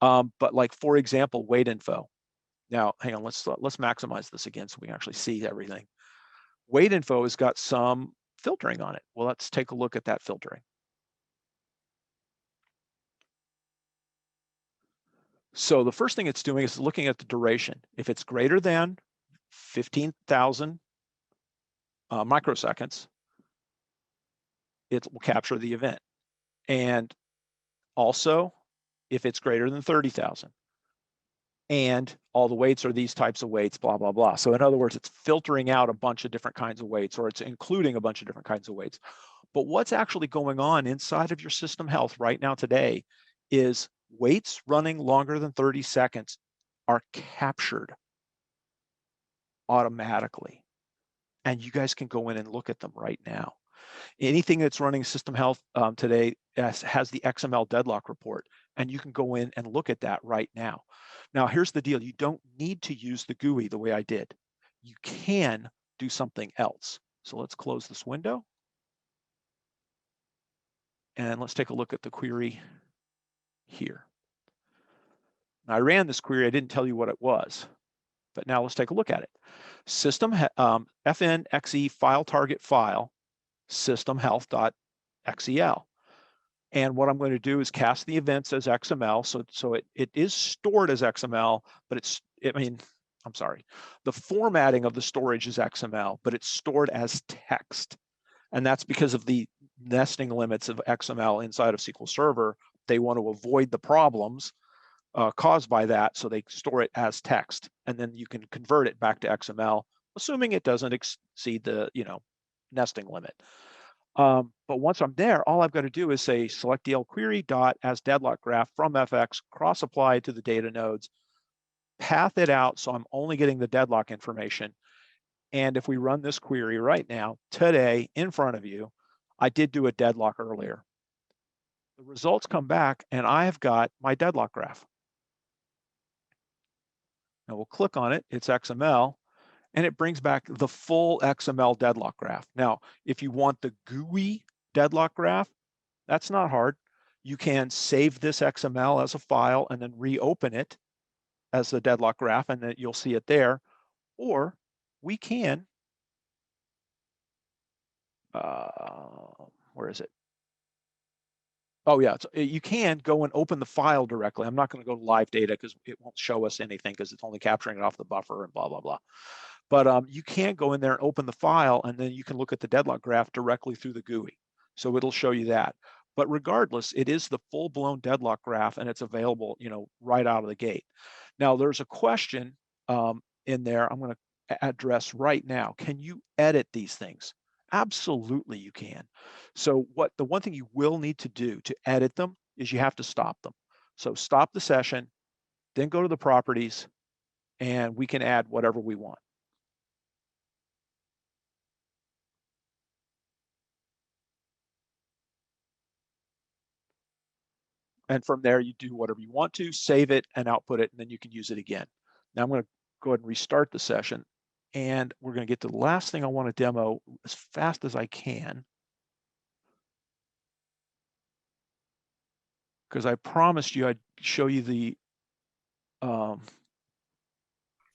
But like, for example, weight info. Now, hang on, let's maximize this again so we can actually see everything. Weight info has got some filtering on it. Well, let's take a look at that filtering. So the first thing it's doing is looking at the duration. If it's greater than 15,000 microseconds, it will capture the event. And also, if it's greater than 30,000. And all the weights are these types of weights, blah, blah, blah. So in other words, it's filtering out a bunch of different kinds of weights, or it's including a bunch of different kinds of weights. But what's actually going on inside of your system health right now today is weights running longer than 30 seconds are captured automatically. And you guys can go in and look at them right now. Anything that's running system health today has the XML deadlock report, and you can go in and look at that right now. Now, here's the deal. You don't need to use the GUI the way I did. You can do something else. So let's close this window. And let's take a look at the query here. Now, I ran this query. I didn't tell you what it was, but now let's take a look at it. System fnxe file target file systemhealth.xel. And what I'm going to do is cast the events as XML. So it is stored as XML, but I'm sorry. The formatting of the storage is XML, but it's stored as text. And that's because of the nesting limits of XML inside of SQL Server. They want to avoid the problems caused by that, so they store it as text, and then you can convert it back to XML, assuming it doesn't exceed the nesting limit. But once I'm there, all I've got to do is say select DL query dot as deadlock graph from FX, cross apply to the data nodes, path it out so I'm only getting the deadlock information. And if we run this query right now, today, in front of you, I did do a deadlock earlier. The results come back and I have got my deadlock graph. Now we'll click on it, it's XML, and it brings back the full XML deadlock graph. Now, if you want the GUI deadlock graph, that's not hard. You can save this XML as a file and then reopen it as the deadlock graph, and then you'll see it there. Or we can, where is it? Oh yeah, you can go and open the file directly. I'm not going to go to live data because it won't show us anything because it's only capturing it off the buffer and blah, blah, blah. But you can go in there and open the file, and then you can look at the deadlock graph directly through the GUI. So it'll show you that. But regardless, it is the full-blown deadlock graph, and it's available, right out of the gate. Now, there's a question in there I'm going to address right now. Can you edit these things? Absolutely, you can. So the one thing you will need to do to edit them is you have to stop them. So stop the session, then go to the properties, and we can add whatever we want. And from there, you do whatever you want to, save it and output it, and then you can use it again. Now I'm going to go ahead and restart the session, and we're going to get to the last thing I want to demo as fast as I can, because I promised you I'd show you the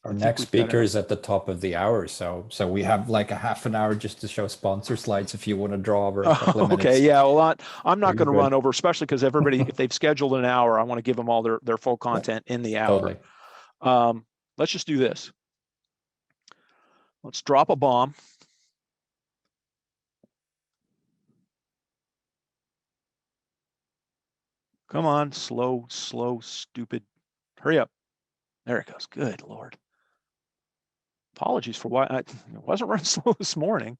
Our next speaker is at the top of the hour, so we have like a half an hour just to show sponsor slides if you want to draw over a couple of minutes. Okay, yeah, well, I'm not going to run over, especially because everybody, if they've scheduled an hour, I want to give them all their full content in the hour. Totally. Let's just do this. Let's drop a bomb. Come on, slow, stupid. Hurry up. There it goes. Good Lord. Apologies for why it wasn't running slow this morning.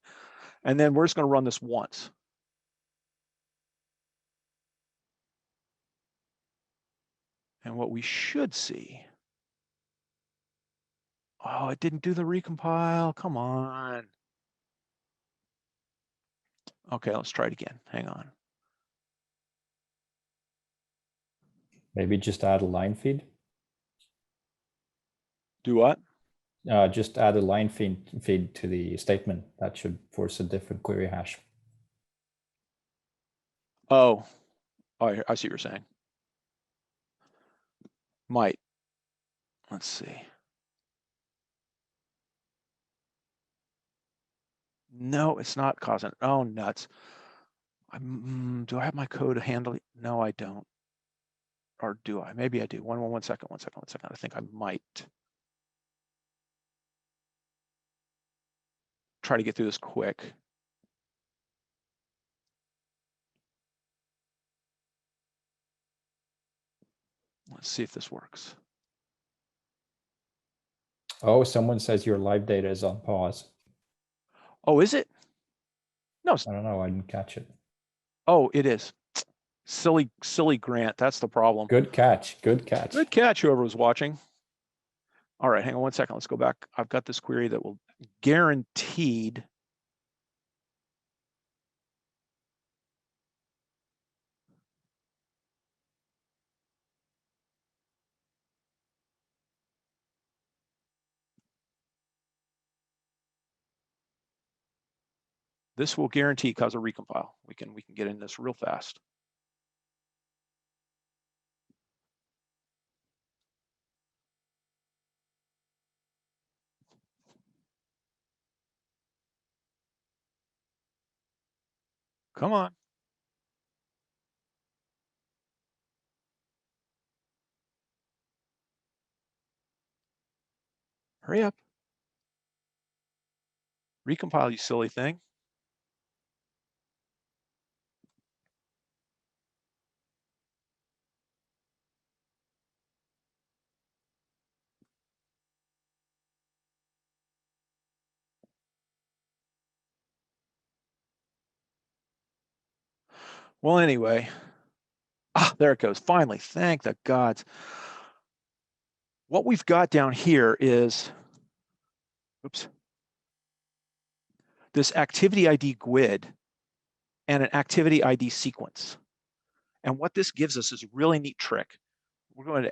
And then we're just going to run this once. And what we should see. Oh, it didn't do the recompile. Come on. Okay, let's try it again. Hang on. Maybe just add a line feed. Do what? Just add a line feed to the statement. That should force a different query hash. Oh, I see what you're saying. Might. Let's see. No, it's not causing. Oh, nuts. Do I have my code to handle it? No, I don't. Or do I? Maybe I do. One second. I think I might. Try to get through this quick. Let's see if this works. Oh, someone says your live data is on pause. Oh, is it? No. I don't know. I didn't catch it. Oh, it is. Silly Grant. That's the problem. Good catch. Good catch. Good catch, whoever was watching. All right, hang on one second. Let's go back. I've got this query that will guaranteed. This will guarantee cause a recompile. We can get in this real fast. Come on. Hurry up. Recompile, you silly thing. Well, anyway. There it goes. Finally, thank the gods. What we've got down here is, oops, this activity ID GUID and an activity ID sequence. And what this gives us is a really neat trick. We're going to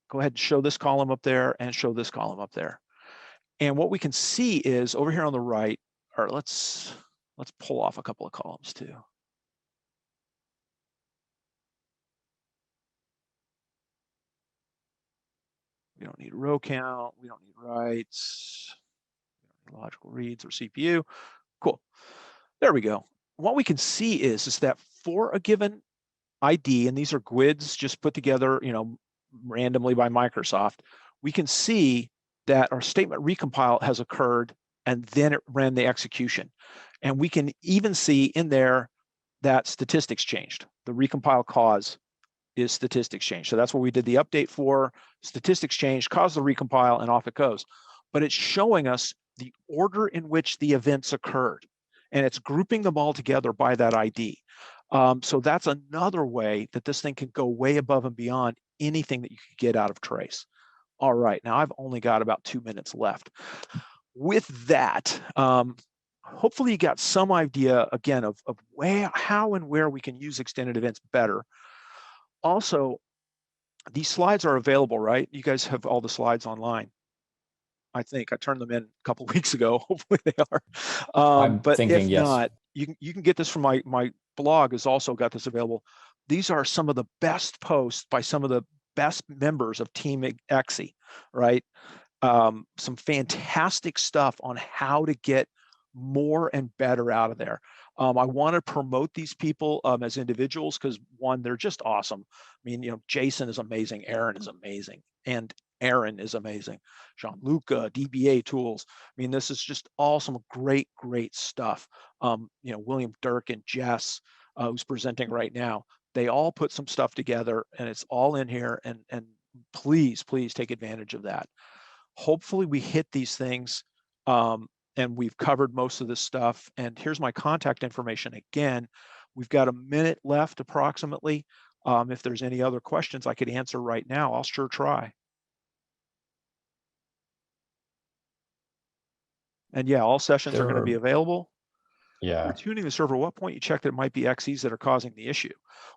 go ahead and show this column up there and show this column up there. And what we can see is over here on the right, or let's pull off a couple of columns too. We don't need row count. We don't need writes. We don't need logical reads or CPU. Cool. There we go. What we can see is that for a given ID, and these are GUIDs just put together, randomly by Microsoft, we can see that our statement recompile has occurred and then it ran the execution. And we can even see in there that statistics changed. The recompile cause is statistics change. So that's what we did the update for. Statistics changed, caused the recompile, and off it goes. But it's showing us the order in which the events occurred. And it's grouping them all together by that ID. So that's another way that this thing can go way above and beyond anything that you could get out of Trace. All right, now I've only got about 2 minutes left. With that, hopefully you got some idea, again, of how and where we can use extended events better. Also, these slides are available, right? You guys have all the slides online. I think I turned them in a couple of weeks ago. Hopefully they are. But if yes. not, you can get this from my blog has also got this available. These are some of the best posts by some of the best members of Team Exi, right? Some fantastic stuff on how to get more and better out of there. I want to promote these people as individuals because, one, they're just awesome. I mean, Jason is amazing, Aaron is amazing, and Aaron is amazing. Jean-Luc, DBA tools. I mean, this is just all some great stuff. William Dirk and Jess, who's presenting right now, they all put some stuff together and it's all in here, and please take advantage of that. Hopefully we hit these things and we've covered most of this stuff. And here's my contact information again. We've got a minute left approximately. If there's any other questions I could answer right now, I'll sure try. And yeah, all sessions are going to be available. Yeah. We're tuning the server. At what point you check that it might be XEs that are causing the issue?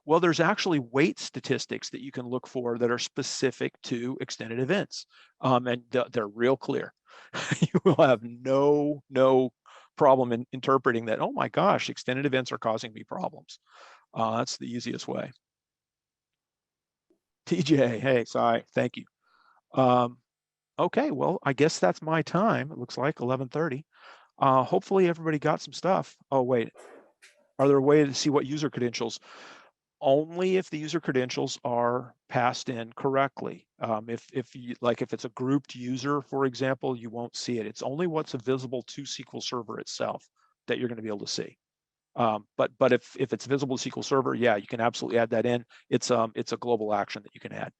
Well, there's actually weight statistics that you can look for that are specific to extended events, and they're real clear. You will have no problem in interpreting that. Oh my gosh, extended events are causing me problems. That's the easiest way. TJ, hey, sorry, thank you. Okay, well, I guess that's my time. It looks like 11:30. Hopefully everybody got some stuff. Oh, wait. Are there a way to see what user credentials? Only if the user credentials are passed in correctly. If it's a grouped user, for example, you won't see it. It's only what's visible to SQL Server itself that you're going to be able to see. But if it's visible to SQL Server, yeah, you can absolutely add that in. It's a global action that you can add.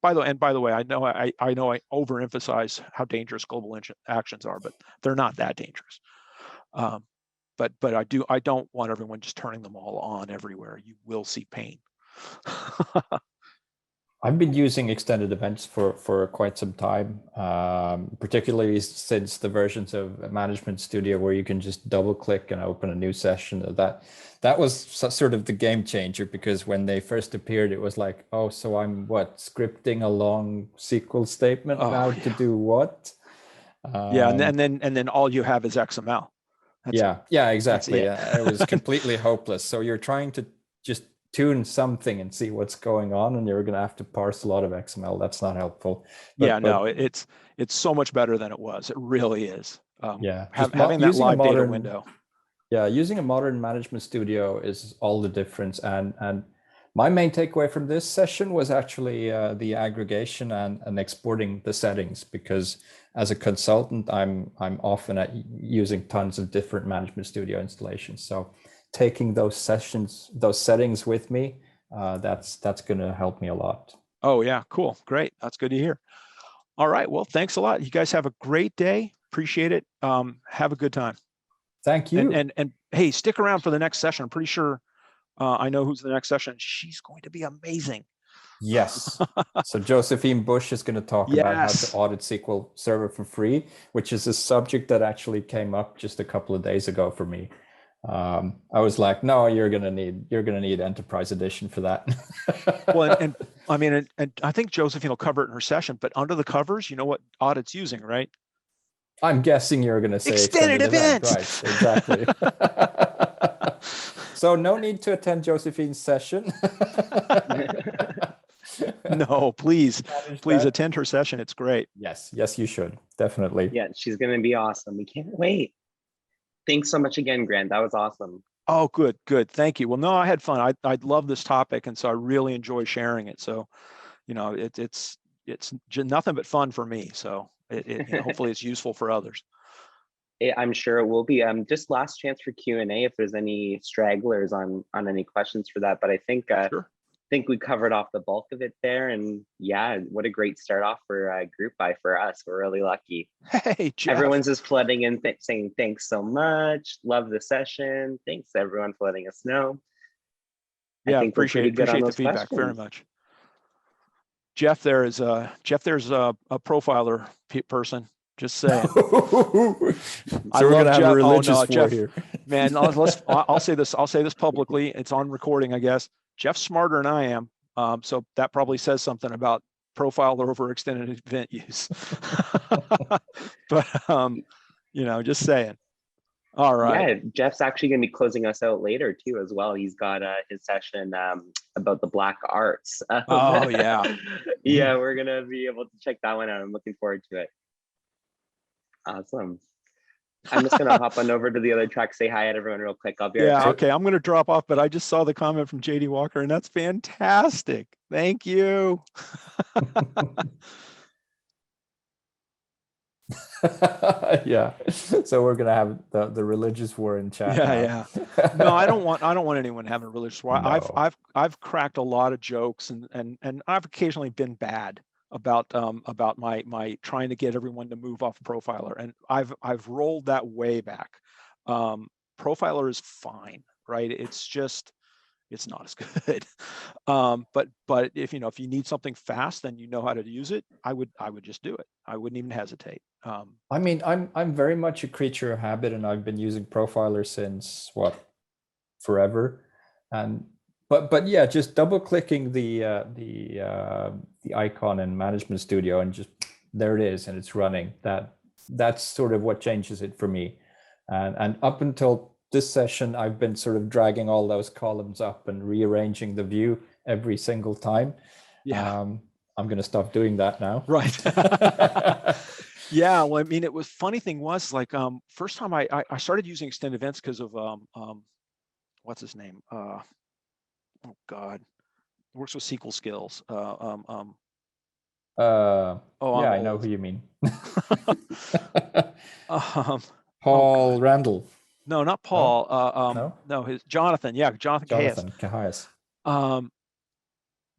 By the way, I know I overemphasize how dangerous global actions are, but they're not that dangerous. But I don't want everyone just turning them all on everywhere. You will see pain. I've been using extended events for quite some time, particularly since the versions of Management Studio where you can just double click and open a new session. That was sort of the game changer, because when they first appeared, it was like, oh, so I'm scripting a long SQL statement now to do what? Yeah, and then all you have is XML. Yeah, exactly. It was completely hopeless. So you're trying to just tune something and see what's going on, and you're going to have to parse a lot of XML. That's not helpful. No, it's so much better than it was. It really is. Yeah, having that live data window. Yeah, using a modern Management Studio is all the difference. And my main takeaway from this session was actually the aggregation and exporting the settings, because as a consultant, I'm often using tons of different Management Studio installations. So taking those settings with me, that's going to help me a lot. Oh yeah, cool, great. That's good to hear. All right, well, thanks a lot. You guys have a great day. Appreciate it. Have a good time. Thank you. And hey, stick around for the next session. I'm pretty sure I know who's the next session. She's going to be amazing. Yes. So Josephine Bush is going to talk about how to audit SQL Server for free, which is a subject that actually came up just a couple of days ago for me. I was like, no, you're going to need Enterprise Edition for that. Well, and I mean, and I think Josephine will cover it in her session, but under the covers, you know what audit's using, right? I'm guessing you're going to say extended event, right? Exactly. So no need to attend Josephine's session. No, please attend her session. It's great. Yes, you should. Definitely. Yeah, she's going to be awesome. We can't wait. Thanks so much again, Grant. That was awesome. Oh, good. Thank you. Well, no, I had fun. I love this topic, and so I really enjoy sharing it. So, it's nothing but fun for me. So hopefully it's useful for others. I'm sure it will be. Just last chance for Q&A if there's any stragglers on any questions for that. But I think sure. think we covered off the bulk of it there. And yeah, what a great start off for GroupBy for us. We're really lucky. Hey, Jeff. Everyone's just flooding in, saying thanks so much. Love the session. Thanks everyone for letting us know. Yeah, I think appreciate the feedback very much. Jeff, there's a profiler person. Just saying. So we're gonna have a religious war here. Man, I'll say this publicly. It's on recording, I guess. Jeff's smarter than I am, so that probably says something about profiler over extended event use. But just saying. All right. Yeah, Jeff's actually going to be closing us out later too, as well. He's got his session about the black arts. Oh yeah. Yeah, we're gonna be able to check that one out. I'm looking forward to it. Awesome. I'm just gonna hop on over to the other track, say hi to everyone real quick. I'll be right back. Okay. I'm gonna drop off, but I just saw the comment from JD Walker, and that's fantastic. Thank you. Yeah. So we're gonna have the religious war in chat. Yeah. No, I don't want anyone having a religious war. No. I've cracked a lot of jokes, and I've occasionally been bad about my trying to get everyone to move off Profiler, and I've rolled that way back. Profiler is fine, right? It's it's not as good. But if you need something fast, then you know how to use it. I would just do it. I wouldn't even hesitate. I mean, I'm very much a creature of habit, and I've been using Profiler since forever. And but yeah, just double clicking the icon in Management Studio, and just there it is, and it's running. That's sort of what changes it for me. And up until this session, I've been sort of dragging all those columns up and rearranging the view every single time. Yeah. I'm going to stop doing that now. Right. Yeah. Well, I mean, it was funny thing was like, first time I started using extended events because of, what's his name? Oh God, works with SQL skills. Yeah, I'm I know old. who you mean. Oh Paul Randall. no, not Paul. No, his Jonathan. Yeah, Jonathan Cahias.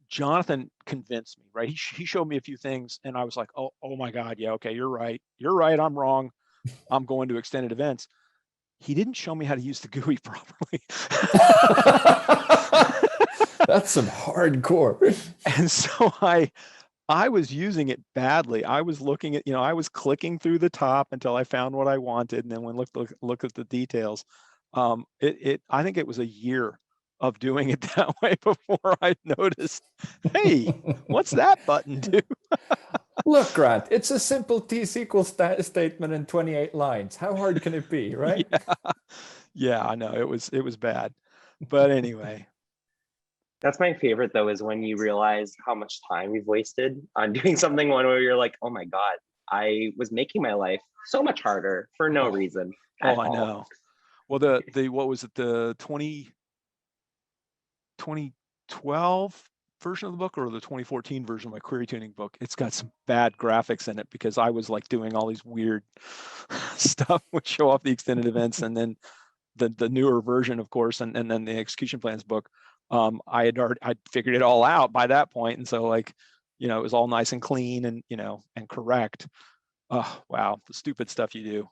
Jonathan convinced me, right? He showed me a few things, and I was like, oh my God, yeah, okay, you're right. I'm wrong. I'm going to extended events. He didn't show me how to use the GUI properly. That's some hardcore. And so I was using it badly. I was looking at, I was clicking through the top until I found what I wanted, and then when look at the details. I think it was a year of doing it that way before I noticed, hey, what's that button do? Look, Grant, it's a simple T-SQL statement in 28 lines. How hard can it be, right? Yeah, I know, it was bad. But anyway. That's my favorite though, is when you realize how much time you've wasted on doing something one where you're like, oh my God, I was making my life so much harder for no reason. I know. Well, the what was it, the 2012 version of the book or the 2014 version of my query tuning book? It's got some bad graphics in it because I was like doing all these weird stuff which show off the extended events, and then the newer version, of course, and then the execution plans book. I'd figured it all out by that point, and so like, it was all nice and clean and and correct. Oh wow, the stupid stuff you do.